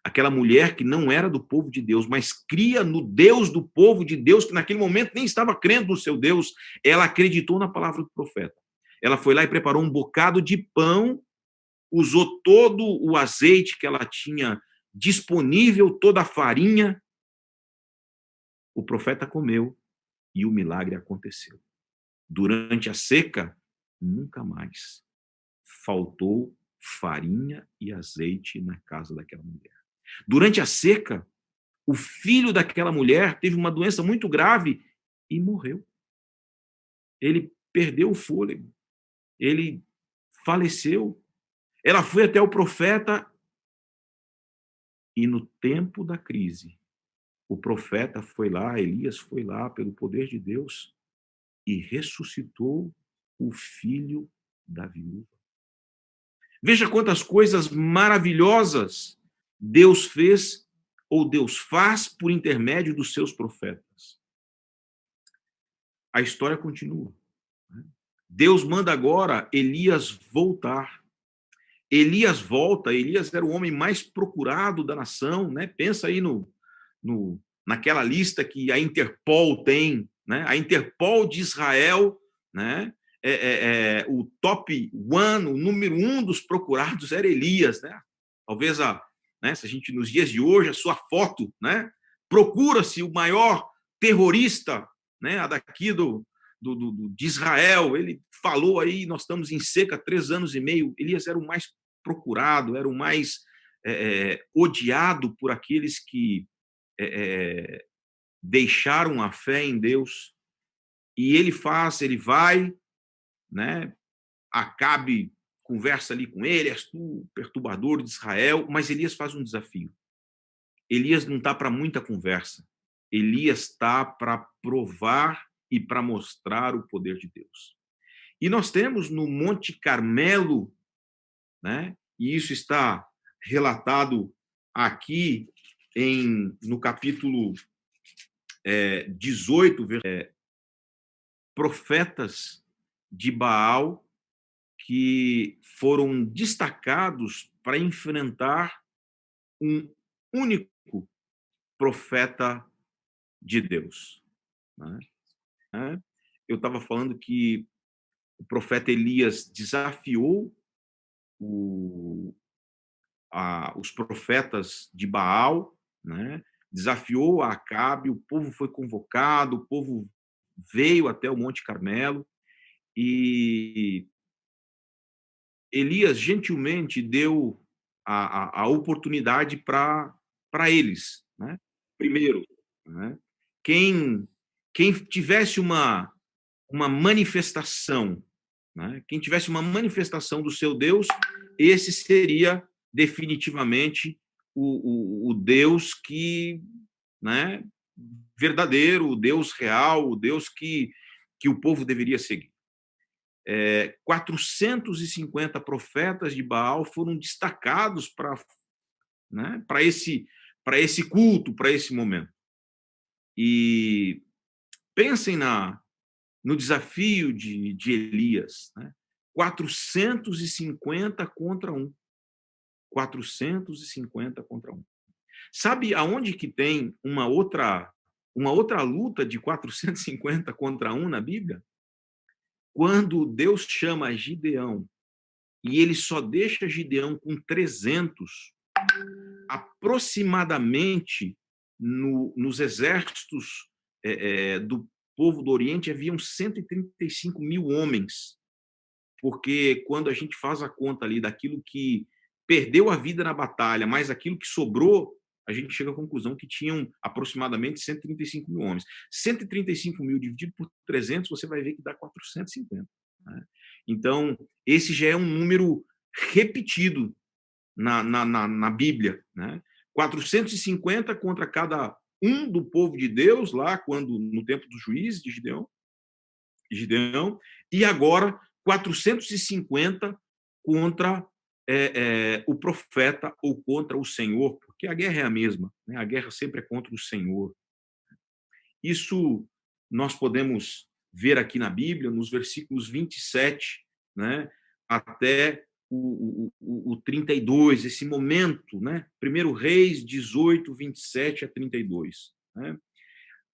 S14: Aquela mulher que não era do povo de Deus, mas cria no Deus do povo de Deus, que naquele momento nem estava crendo no seu Deus, ela acreditou na palavra do profeta. Ela foi lá e preparou um bocado de pão, usou todo o azeite que ela tinha disponível, toda a farinha. O profeta comeu e o milagre aconteceu. Durante a seca, nunca mais faltou farinha e azeite na casa daquela mulher. Durante a seca, o filho daquela mulher teve uma doença muito grave e morreu. Ele perdeu o fôlego. Ele faleceu. Ela foi até o profeta e no tempo da crise, o profeta foi lá, Elias foi lá pelo poder de Deus e ressuscitou o filho da viúva. Veja quantas coisas maravilhosas Deus fez ou Deus faz por intermédio dos seus profetas. A história continua. Deus manda agora Elias voltar. Elias volta. Elias era o homem mais procurado da nação, né? Pensa aí naquela lista que a Interpol tem, né? A Interpol de Israel, né? O top one, o número 1 dos procurados era Elias, né? Talvez né, se a gente nos dias de hoje a sua foto, né? Procura-se o maior terrorista, né? A daqui de Israel. Ele falou aí, nós estamos em seca 3 anos e meio. Elias era o mais procurado, era o mais odiado por aqueles que deixaram a fé em Deus. E ele vai, né? Acabe conversa ali com ele: és tu, perturbador de Israel. Mas Elias faz um desafio. Elias não está para muita conversa. Elias está para provar e para mostrar o poder de Deus. E nós temos no Monte Carmelo, né? E isso está relatado aqui no capítulo 18, profetas de Baal que foram destacados para enfrentar um único profeta de Deus, né? Eu estava falando que o profeta Elias desafiou os profetas de Baal, né? Desafiou a Acabe, o povo foi convocado, o povo veio até o Monte Carmelo e Elias gentilmente deu a oportunidade para eles, né? Primeiro, né? Quem tivesse uma manifestação, né? Quem tivesse uma manifestação do seu Deus, esse seria definitivamente o Deus que, né, verdadeiro, o Deus real, o Deus que o povo deveria seguir. 450 profetas de Baal foram destacados para esse culto, para esse momento. E pensem no desafio de Elias, né? 450 contra 1. 450 contra 1. Sabe aonde que tem uma outra luta de 450 contra 1 na Bíblia? Quando Deus chama Gideão e ele só deixa Gideão com 300, aproximadamente nos exércitos do povo do Oriente haviam 135 mil homens, porque quando a gente faz a conta ali daquilo que perdeu a vida na batalha, mais aquilo que sobrou, a gente chega à conclusão que tinham aproximadamente 135 mil homens. 135 mil dividido por 300, você vai ver que dá 450. Né? Então, esse já é um número repetido na Bíblia. Né? 450 contra cada um do povo de Deus, lá no tempo dos juízes de Gideão, Gideão, e agora 450 contra o profeta ou contra o Senhor, porque a guerra é a mesma, né? A guerra sempre é contra o Senhor. Isso nós podemos ver aqui na Bíblia, nos versículos 27, né, até o 32, esse momento, né? 1 Reis 18, 27 a 32. Né?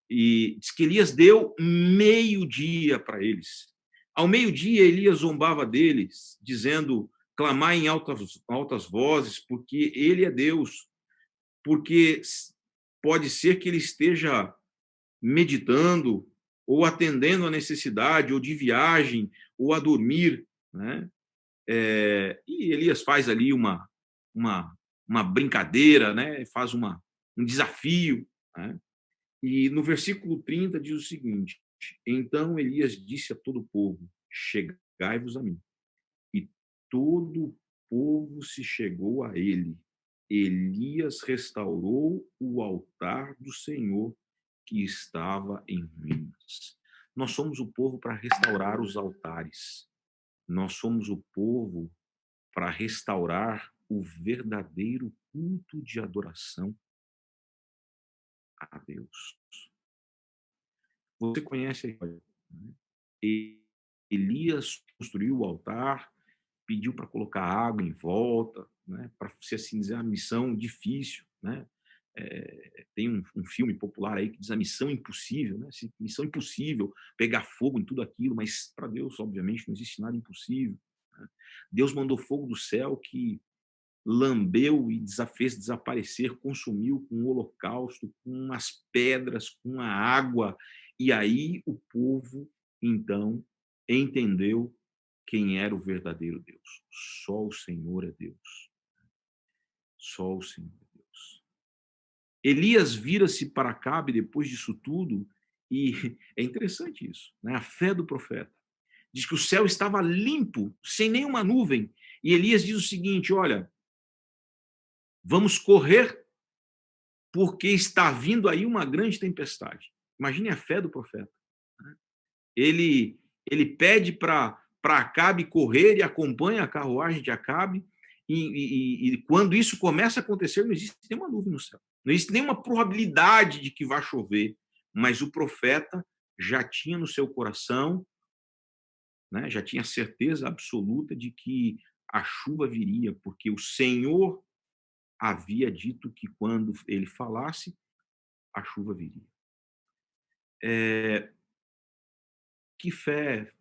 S14: E diz que Elias deu meio-dia para eles. Ao meio-dia, Elias zombava deles, dizendo: clamai em altas vozes, porque ele é Deus, porque pode ser que ele esteja meditando, ou atendendo a necessidade, ou de viagem, ou a dormir, né? E Elias faz ali uma brincadeira, né? Faz um desafio, né? E no versículo 30 diz o seguinte: então Elias disse a todo o povo: chegai-vos a mim. E todo o povo se chegou a ele. Elias restaurou o altar do Senhor que estava em ruínas. Nós somos o povo para restaurar os altares. Nós somos o povo para restaurar o verdadeiro culto de adoração a Deus. Você conhece a história, né? Elias construiu o altar, pediu para colocar água em volta, né? Para, se assim dizer, a missão difícil, né? Tem um filme popular aí que diz a missão impossível, né? Missão impossível, pegar fogo em tudo aquilo, mas para Deus, obviamente, não existe nada impossível, né? Deus mandou fogo do céu que lambeu e fez desaparecer, consumiu com o holocausto, com as pedras, com a água, e aí o povo, então, entendeu quem era o verdadeiro Deus. Só o Senhor é Deus. Só o Senhor é Deus. Elias vira-se para Acabe depois disso tudo, e é interessante isso, né? A fé do profeta. Diz que o céu estava limpo, sem nenhuma nuvem, e Elias diz o seguinte: olha, vamos correr, porque está vindo aí uma grande tempestade. Imagine a fé do profeta. Ele pede para Acabe correr e acompanha a carruagem de Acabe, e quando isso começa a acontecer, não existe nenhuma nuvem no céu. Não existe nenhuma probabilidade de que vá chover, mas o profeta já tinha no seu coração, né, já tinha certeza absoluta de que a chuva viria, porque o Senhor havia dito que quando ele falasse, a chuva viria. Que fé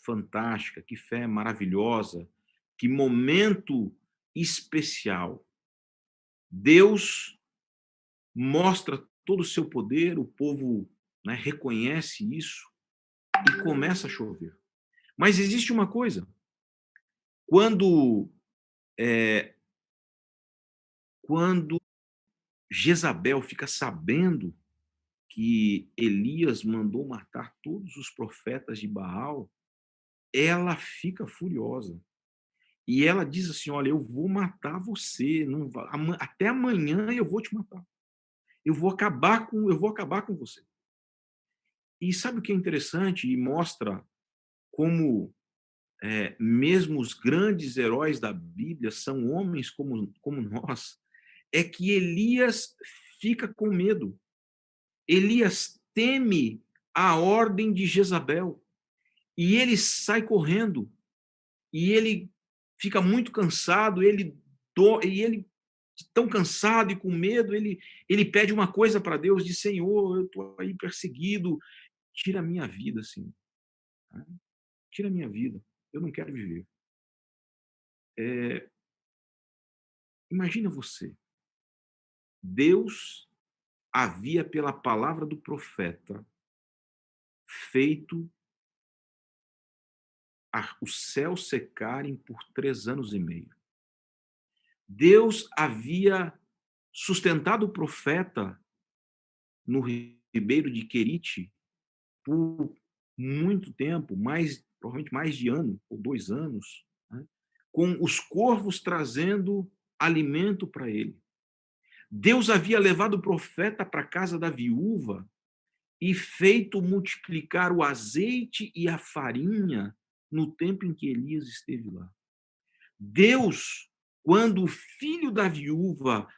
S14: fantástica, que fé maravilhosa, que momento especial. Deus mostra todo o seu poder, o povo, né, reconhece isso e começa a chover. Mas existe uma coisa: quando Jezabel fica sabendo que Elias mandou matar todos os profetas de Baal, ela fica furiosa. E ela diz assim: olha, eu vou matar você, até amanhã eu vou te matar. Eu vou acabar com você. E sabe o que é interessante e mostra como mesmo os grandes heróis da Bíblia são homens como nós? É que Elias fica com medo. Elias teme a ordem de Jezabel. E ele sai correndo. E ele fica muito cansado. Tão cansado e com medo, ele pede uma coisa para Deus, diz: Senhor, eu estou aí perseguido, tira a minha vida, Senhor. Tira a minha vida, eu não quero viver. Imagina você. Deus havia, pela palavra do profeta, feito os céus secarem por 3 anos e meio. Deus havia sustentado o profeta no ribeiro de Querite por muito tempo, provavelmente mais de ano ou 2 anos, né, com os corvos trazendo alimento para ele. Deus havia levado o profeta para a casa da viúva e feito multiplicar o azeite e a farinha no tempo em que Elias esteve lá. Deus, quando o filho da viúva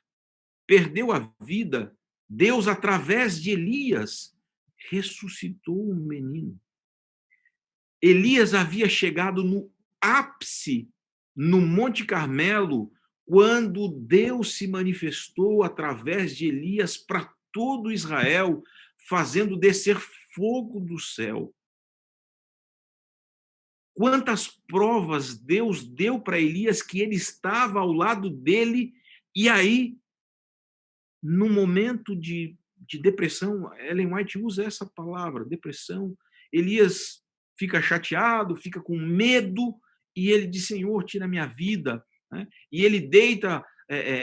S14: perdeu a vida, Deus, através de Elias, ressuscitou o menino. Elias havia chegado no ápice, no Monte Carmelo, quando Deus se manifestou através de Elias para todo Israel, fazendo descer fogo do céu. Quantas provas Deus deu para Elias que ele estava ao lado dele, e aí, no momento de depressão, Ellen White usa essa palavra, depressão, Elias fica chateado, fica com medo, e ele diz, Senhor, tira a minha vida. Né? E ele deita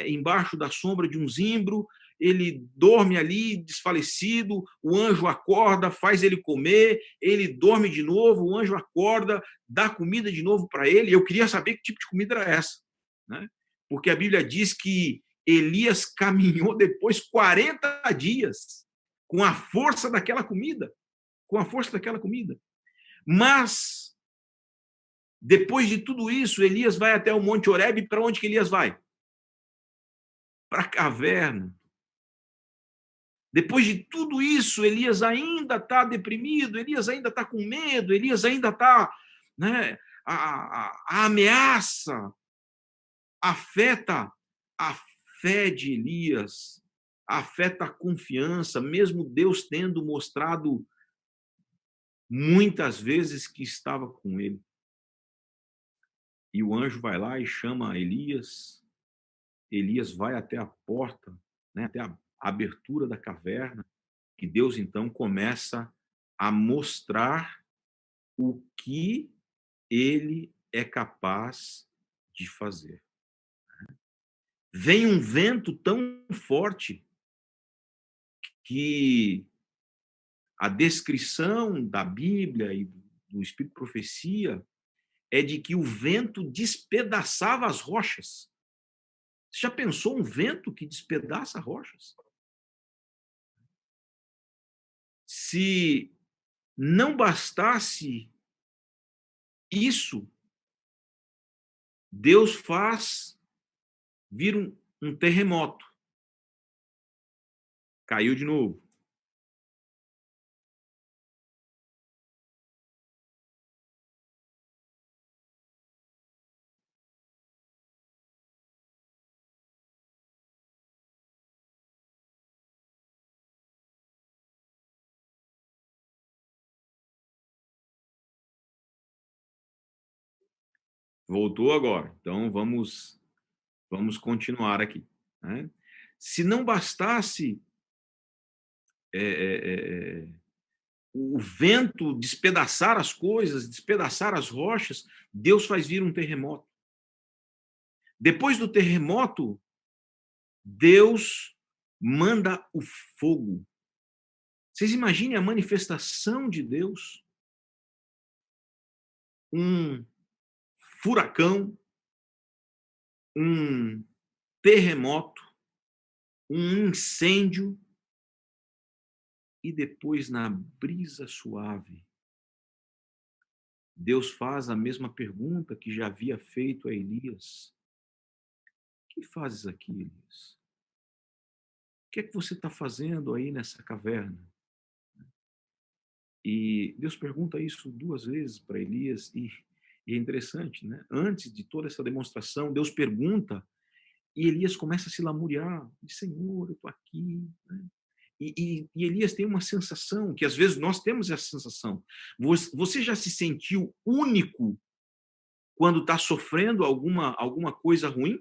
S14: embaixo da sombra de um zimbro, ele dorme ali desfalecido, o anjo acorda, faz ele comer, ele dorme de novo, o anjo acorda, dá comida de novo para ele. Eu queria saber que tipo de comida era essa, né? Porque a Bíblia diz que Elias caminhou depois 40 dias com a força daquela comida, Mas, depois de tudo isso, Elias vai até o Monte Horebe. Para onde que Elias vai? Para a caverna. Depois de tudo isso, Elias ainda está deprimido, Elias ainda está com medo, Elias ainda está, né, a ameaça afeta a fé de Elias, afeta a confiança, mesmo Deus tendo mostrado muitas vezes que estava com ele. E o anjo vai lá e chama Elias. Elias vai até a porta, né, até a abertura da caverna, e Deus então começa a mostrar o que ele é capaz de fazer. Vem um vento tão forte que a descrição da Bíblia e do Espírito de Profecia é de que o vento despedaçava as rochas. Você já pensou um vento que despedaça rochas? Se não bastasse isso, Deus faz vir um terremoto. Caiu de novo. Voltou agora. Então, vamos continuar aqui. Né? Se não bastasse o vento despedaçar as coisas, despedaçar as rochas, Deus faz vir um terremoto. Depois do terremoto, Deus manda o fogo. Vocês imaginem a manifestação de Deus? Um furacão, um terremoto, um incêndio, e depois, na brisa suave, Deus faz a mesma pergunta que já havia feito a Elias. O que fazes aqui, Elias? O que é que você está fazendo aí nessa caverna? E Deus pergunta isso 2 vezes para Elias, e é interessante, né? Antes de toda essa demonstração, Deus pergunta, e Elias começa a se lamuriar, diz, Senhor, eu estou aqui, né? E Elias tem uma sensação, que às vezes nós temos essa sensação. Você já se sentiu único quando está sofrendo alguma coisa ruim?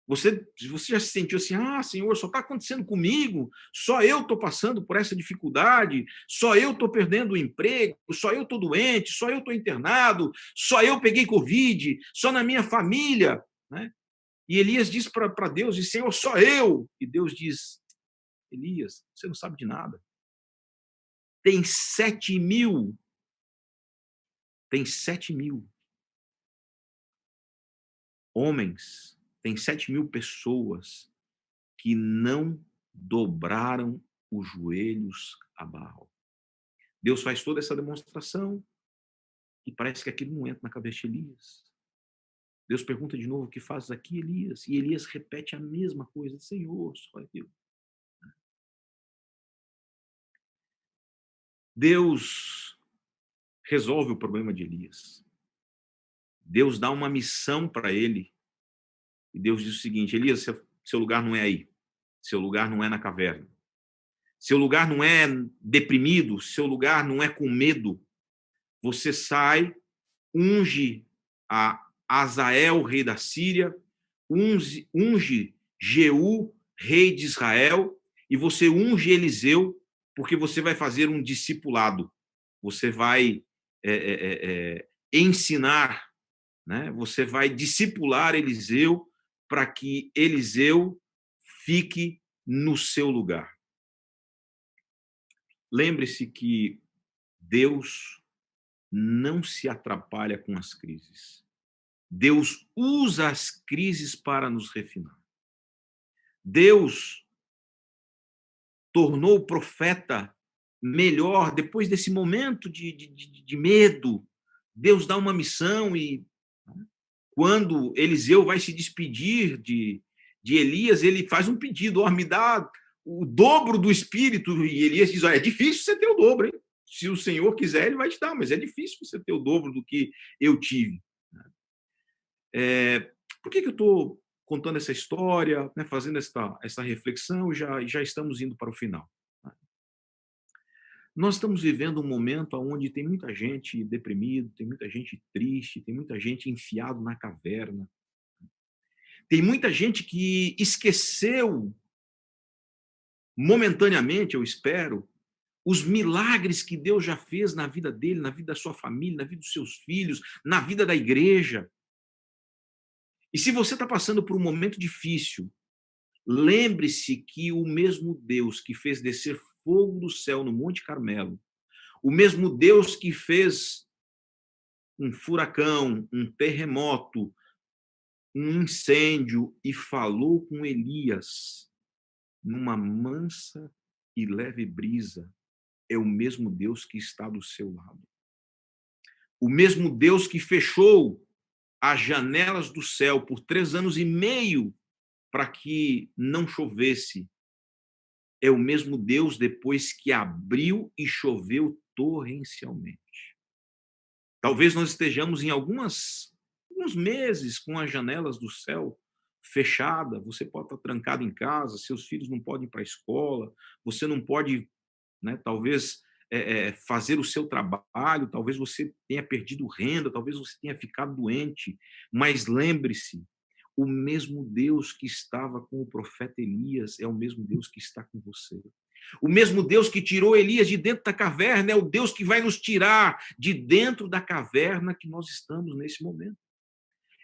S14: Você já se sentiu assim, Senhor, só está acontecendo comigo, só eu estou passando por essa dificuldade, só eu estou perdendo o emprego, só eu estou doente, só eu estou internado, só eu peguei Covid, só na minha família. Né? E Elias diz para Deus, diz, Senhor, só eu. E Deus diz, Elias, você não sabe de nada. Tem 7.000 homens, tem 7.000 pessoas que não dobraram os joelhos a Baal. Deus faz toda essa demonstração e parece que aquilo não entra na cabeça de Elias. Deus pergunta de novo: o que fazes aqui, Elias? E Elias repete a mesma coisa: Senhor, só eu. Deus resolve o problema de Elias. Deus dá uma missão para ele. E Deus diz o seguinte: Elias, seu lugar não é aí. Seu lugar não é na caverna. Seu lugar não é deprimido. Seu lugar não é com medo. Você sai, unge a Azael, rei da Síria, unge Jeú, rei de Israel, e você unge Eliseu, porque você vai fazer um discipulado. Você vai ensinar, né? Você vai discipular Eliseu para que Eliseu fique no seu lugar. Lembre-se que Deus não se atrapalha com as crises. Deus usa as crises para nos refinar. Deus tornou o profeta melhor depois desse momento de medo. Deus dá uma missão e quando Eliseu vai se despedir de Elias, ele faz um pedido: me dá o dobro do Espírito. E Elias diz: é difícil você ter o dobro, hein? Se o Senhor quiser, ele vai te dar, mas é difícil você ter o dobro do que eu tive. Por que eu estou contando essa história, né, fazendo essa reflexão? Já estamos indo para o final. Nós estamos vivendo um momento onde tem muita gente deprimida, tem muita gente triste, tem muita gente enfiado na caverna. Tem muita gente que esqueceu, momentaneamente, eu espero, os milagres que Deus já fez na vida dele, na vida da sua família, na vida dos seus filhos, na vida da igreja. E se você está passando por um momento difícil, lembre-se que o mesmo Deus que fez descer fogo do céu no Monte Carmelo, o mesmo Deus que fez um furacão, um terremoto, um incêndio e falou com Elias numa mansa e leve brisa, é o mesmo Deus que está do seu lado. O mesmo Deus que fechou as janelas do céu por 3 anos e meio para que não chovesse, é o mesmo Deus depois que abriu e choveu torrencialmente. Talvez nós estejamos em alguns meses com as janelas do céu fechadas, você pode estar trancado em casa, seus filhos não podem ir para a escola, você não pode, né, talvez fazer o seu trabalho, talvez você tenha perdido renda, talvez você tenha ficado doente, mas lembre-se, o mesmo Deus que estava com o profeta Elias é o mesmo Deus que está com você. O mesmo Deus que tirou Elias de dentro da caverna é o Deus que vai nos tirar de dentro da caverna que nós estamos nesse momento.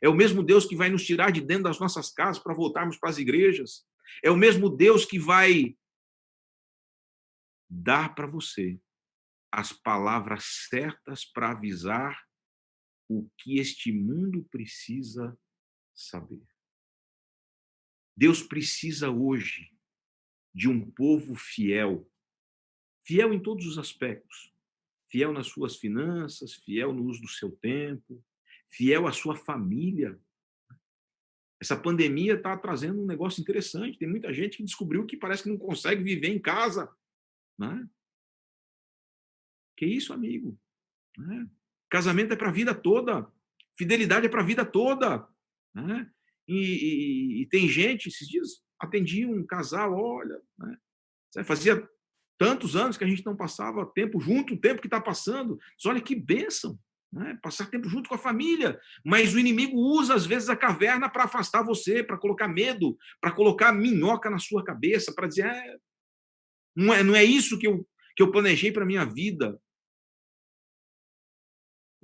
S14: É o mesmo Deus que vai nos tirar de dentro das nossas casas para voltarmos para as igrejas. É o mesmo Deus que vai dar para você as palavras certas para avisar o que este mundo precisa saber. Deus precisa hoje de um povo fiel, fiel em todos os aspectos, fiel nas suas finanças, fiel no uso do seu tempo, fiel à sua família. Essa pandemia está trazendo um negócio interessante. Tem muita gente que descobriu que parece que não consegue viver em casa, né? Que isso, amigo? Né? Casamento é para a vida toda. Fidelidade é para a vida toda. Né? E tem gente, esses dias, atendi um casal, olha, né? Fazia tantos anos que a gente não passava tempo junto, o tempo que está passando. Mas olha que bênção, né? Passar tempo junto com a família. Mas o inimigo usa, às vezes, a caverna para afastar você, para colocar medo, para colocar minhoca na sua cabeça, para dizer, não é isso que eu planejei para a minha vida.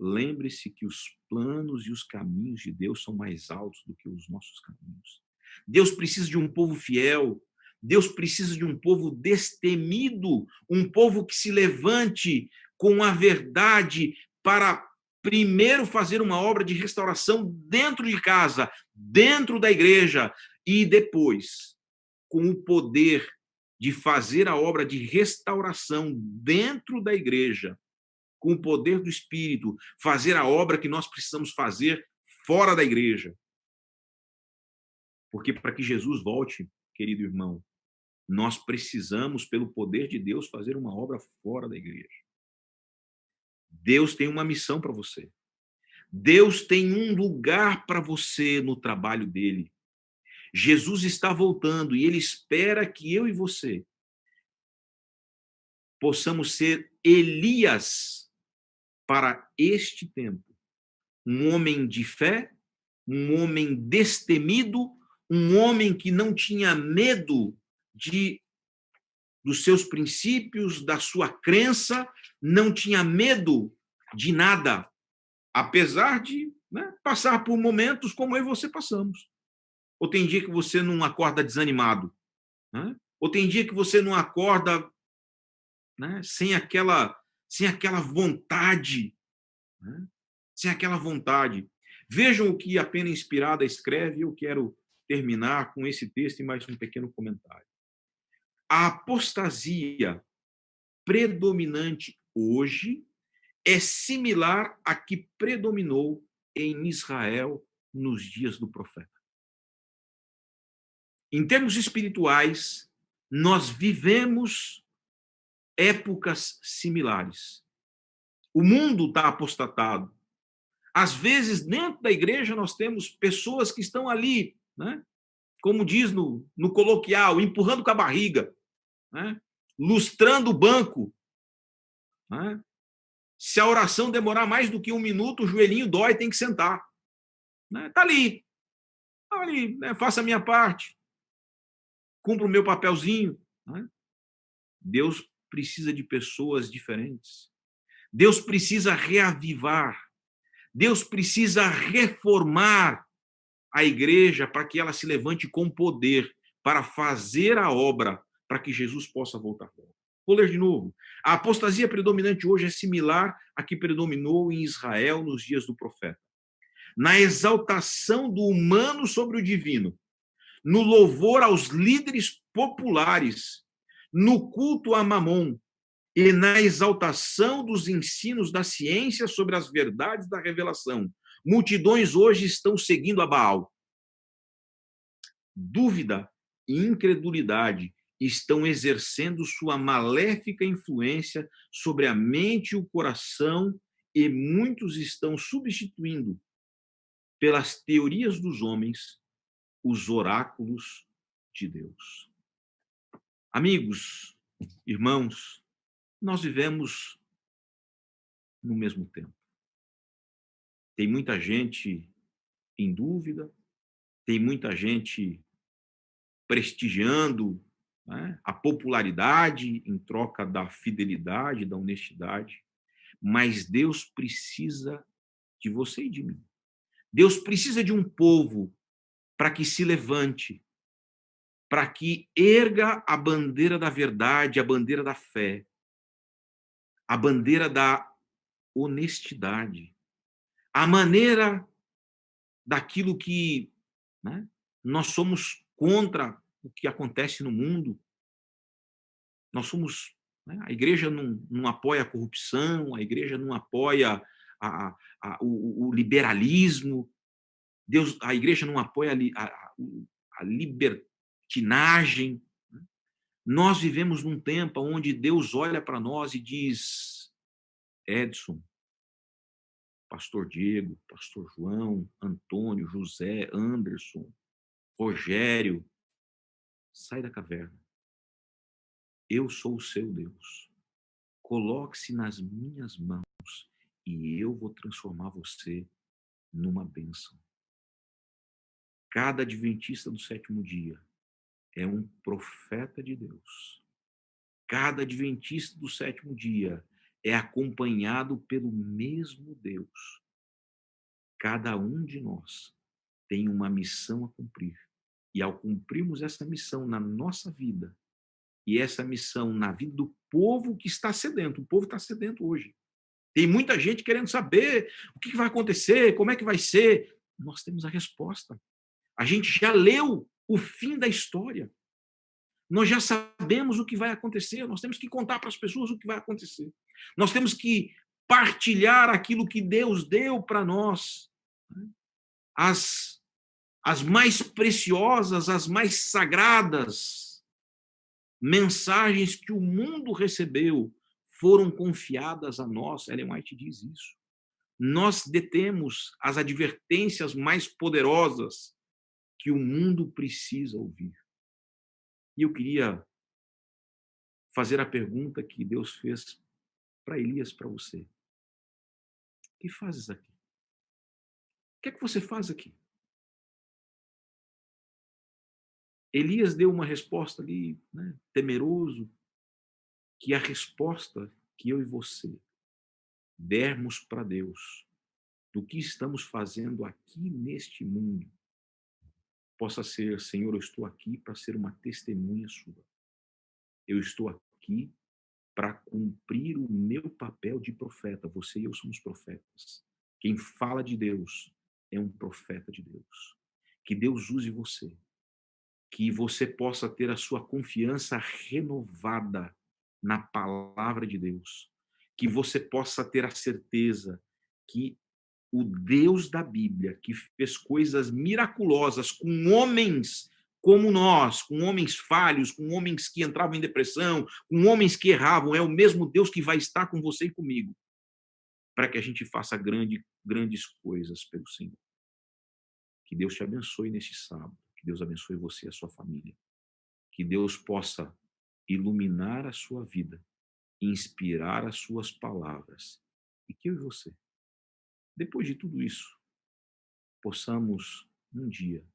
S14: Lembre-se que os planos e os caminhos de Deus são mais altos do que os nossos caminhos. Deus precisa de um povo fiel. Deus precisa de um povo destemido, um povo que se levante com a verdade para primeiro fazer uma obra de restauração dentro de casa, dentro da igreja, e depois, com o poder de fazer a obra de restauração dentro da igreja, com o poder do Espírito, fazer a obra que nós precisamos fazer fora da igreja. Porque para que Jesus volte, querido irmão, nós precisamos, pelo poder de Deus, fazer uma obra fora da igreja. Deus tem uma missão para você. Deus tem um lugar para você no trabalho dele. Jesus está voltando e ele espera que eu e você possamos ser Elias para este tempo. Um homem de fé, um homem destemido, um homem que não tinha medo dos seus princípios, da sua crença, não tinha medo de nada, apesar de passar por momentos como eu e você passamos. Ou tem dia que você não acorda desanimado, né? Ou tem dia que você não acorda, né, sem aquela vontade, né? Sem aquela vontade. Vejam o que a Pena Inspirada escreve, eu quero terminar com esse texto e mais um pequeno comentário. A apostasia predominante hoje é similar à que predominou em Israel nos dias do profeta. Em termos espirituais, nós vivemos épocas similares. O mundo está apostatado. Às vezes, dentro da igreja, nós temos pessoas que estão ali, né? Como diz no coloquial, empurrando com a barriga, né? Lustrando o banco, né? Se a oração demorar mais do que 1 minuto, o joelhinho dói, tem que sentar. Está ali. Está ali, né? Faça a minha parte. Cumpra o meu papelzinho. Né? Deus precisa de pessoas diferentes. Deus precisa reavivar. Deus precisa reformar a igreja para que ela se levante com poder para fazer a obra para que Jesus possa voltar. Vou ler de novo. A apostasia predominante hoje é similar à que predominou em Israel nos dias do profeta. Na exaltação do humano sobre o divino, no louvor aos líderes populares, no culto a Mamon e na exaltação dos ensinos da ciência sobre as verdades da revelação, multidões hoje estão seguindo a Baal. Dúvida e incredulidade estão exercendo sua maléfica influência sobre a mente e o coração, e muitos estão substituindo, pelas teorias dos homens, os oráculos de Deus. Amigos, irmãos, nós vivemos no mesmo tempo. Tem muita gente em dúvida, tem muita gente prestigiando, né, a popularidade em troca da fidelidade, da honestidade, mas Deus precisa de você e de mim. Deus precisa de um povo para que se levante, para que erga a bandeira da verdade, a bandeira da fé, a bandeira da honestidade, a maneira daquilo que, né, nós somos contra o que acontece no mundo. Nós somos, né, a igreja não apoia a corrupção, a igreja não apoia o liberalismo, a igreja não apoia a libertinagem. Nós vivemos num tempo onde Deus olha para nós e diz: Edson, pastor Diego, pastor João, Antônio, José, Anderson, Rogério, sai da caverna. Eu sou o seu Deus. Coloque-se nas minhas mãos e eu vou transformar você numa bênção. Cada adventista do sétimo dia é um profeta de Deus. Cada adventista do sétimo dia é acompanhado pelo mesmo Deus. Cada um de nós tem uma missão a cumprir. E ao cumprirmos essa missão na nossa vida, e essa missão na vida do povo que está sedento, o povo está sedento hoje. Tem muita gente querendo saber o que vai acontecer, como é que vai ser. Nós temos a resposta. A gente já leu o fim da história. Nós já sabemos o que vai acontecer, nós temos que contar para as pessoas o que vai acontecer. Nós temos que partilhar aquilo que Deus deu para nós. As mais preciosas, as mais sagradas mensagens que o mundo recebeu foram confiadas a nós. Ellen White diz isso. Nós detemos as advertências mais poderosas que o mundo precisa ouvir. E eu queria fazer a pergunta que Deus fez para Elias, para você. O que fazes aqui? O que é que você faz aqui? Elias deu uma resposta ali, né, temeroso, que a resposta que eu e você dermos para Deus do que estamos fazendo aqui neste mundo possa ser: Senhor, eu estou aqui para ser uma testemunha sua. Eu estou aqui para cumprir o meu papel de profeta. Você e eu somos profetas. Quem fala de Deus é um profeta de Deus. Que Deus use você. Que você possa ter a sua confiança renovada na palavra de Deus. Que você possa ter a certeza que o Deus da Bíblia, que fez coisas miraculosas com homens como nós, com homens falhos, com homens que entravam em depressão, com homens que erravam, é o mesmo Deus que vai estar com você e comigo, para que a gente faça grandes coisas pelo Senhor. Que Deus te abençoe neste sábado, que Deus abençoe você e a sua família, que Deus possa iluminar a sua vida, inspirar as suas palavras, e que eu e você, depois de tudo isso, possamos um dia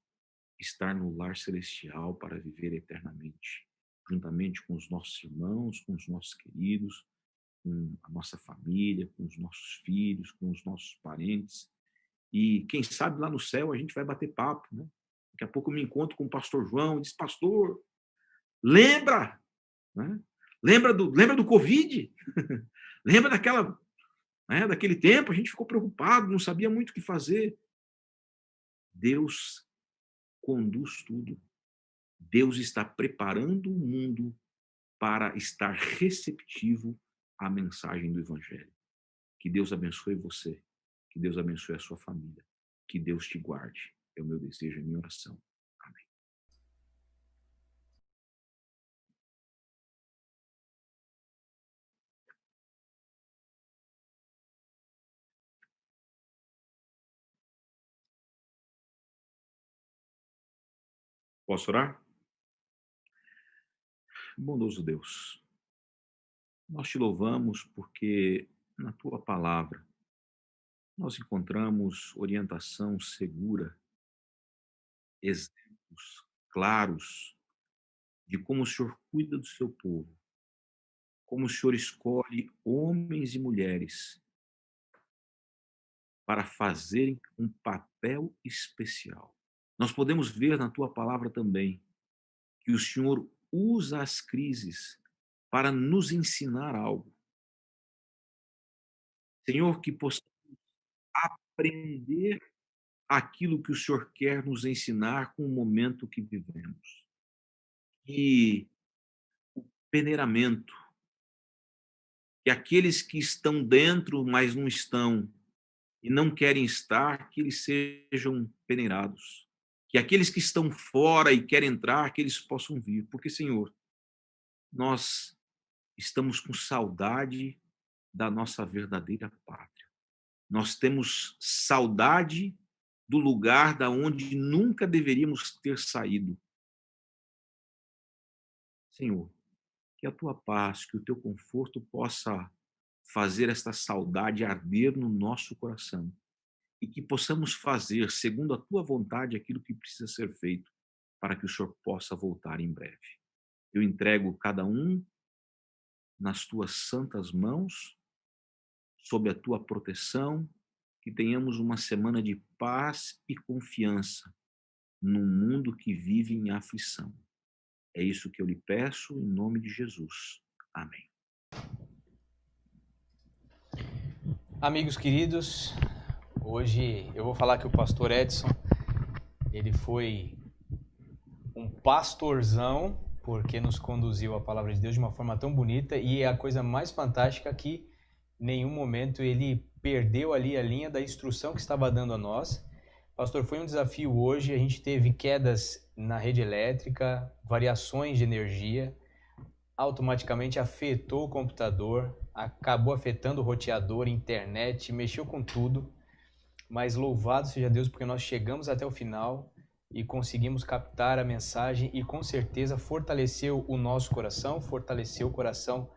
S14: estar no lar celestial para viver eternamente, juntamente com os nossos irmãos, com os nossos queridos, com a nossa família, com os nossos filhos, com os nossos parentes. E quem sabe lá no céu a gente vai bater papo, né? Daqui a pouco eu me encontro com o pastor João e diz: pastor, lembra? Né? Lembra do Covid? Lembra daquele tempo? A gente ficou preocupado, não sabia muito o que fazer. Deus conduz tudo. Deus está preparando o mundo para estar receptivo à mensagem do Evangelho. Que Deus abençoe você. Que Deus abençoe a sua família. Que Deus te guarde. É o meu desejo, é a minha oração. Amém. Posso orar? Bondoso Deus, nós te louvamos porque na tua palavra nós encontramos orientação segura, exemplos claros de como o Senhor cuida do seu povo, como o Senhor escolhe homens e mulheres para fazerem um papel especial. Nós podemos ver na tua palavra também que o Senhor usa as crises para nos ensinar algo. Senhor, que possamos aprender aquilo que o Senhor quer nos ensinar com o momento que vivemos. E o peneiramento, que aqueles que estão dentro, mas não estão, e não querem estar, que eles sejam peneirados. Que aqueles que estão fora e querem entrar, que eles possam vir. Porque, Senhor, nós estamos com saudade da nossa verdadeira pátria. Nós temos saudade do lugar da onde nunca deveríamos ter saído. Senhor, que a tua paz, que o teu conforto possa fazer esta saudade arder no nosso coração e que possamos fazer, segundo a tua vontade, aquilo que precisa ser feito para que o Senhor possa voltar em breve. Eu entrego cada um nas tuas santas mãos, sob a tua proteção, que tenhamos uma semana de paz e confiança num mundo que vive em aflição. É isso que eu lhe peço, em nome de Jesus. Amém.
S8: Amigos queridos, hoje eu vou falar que o pastor Edson, ele foi um pastorzão, porque nos conduziu a palavra de Deus de uma forma tão bonita, e é a coisa mais fantástica que em nenhum momento ele perdeu ali a linha da instrução que estava dando a nós. Pastor, foi um desafio hoje, a gente teve quedas na rede elétrica, variações de energia, automaticamente afetou o computador, acabou afetando o roteador, internet, mexeu com tudo, mas louvado seja Deus porque nós chegamos até o final e conseguimos captar a mensagem e com certeza fortaleceu o nosso coração, fortaleceu o coração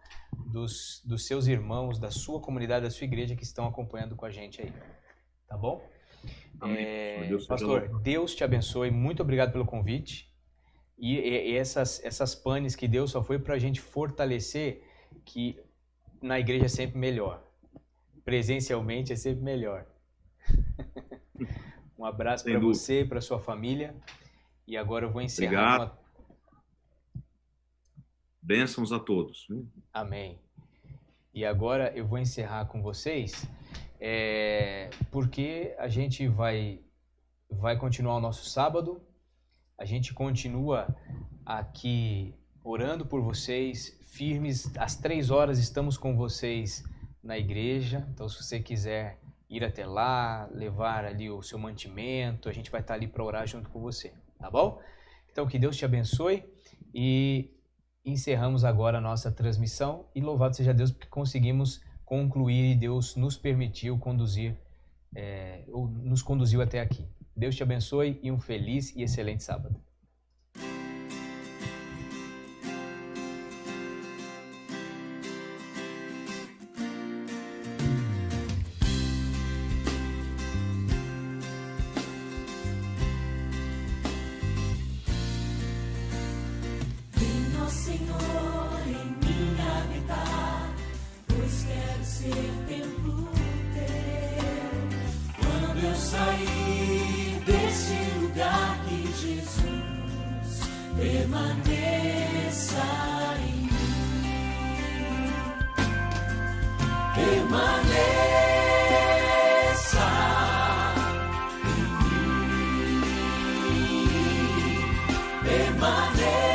S8: dos seus irmãos, da sua comunidade, da sua igreja que estão acompanhando com a gente aí, tá bom? Pastor, Deus te abençoe, muito obrigado pelo convite. E essas panes que Deus só foi para a gente fortalecer que na igreja é sempre melhor. Presencialmente é sempre melhor. Um abraço para você, para sua família. E agora eu vou encerrar.
S14: Bênçãos a todos.
S8: Amém. E agora eu vou encerrar com vocês, porque a gente vai continuar o nosso sábado. A gente continua aqui orando por vocês, firmes. Às 3 horas estamos com vocês na igreja. Então, se você quiser ir até lá, levar ali o seu mantimento, a gente vai estar ali para orar junto com você, tá bom? Então, que Deus te abençoe e encerramos agora a nossa transmissão. E louvado seja Deus porque conseguimos concluir e Deus nos permitiu conduzir, ou nos conduziu até aqui. Deus te abençoe e um feliz e excelente sábado.
S1: Venha, ó Senhor, em mim habitar, pois quero ser templo teu. Quando eu sair deste lugar, que Jesus permaneça em mim. Permaneça em mim. Permaneça.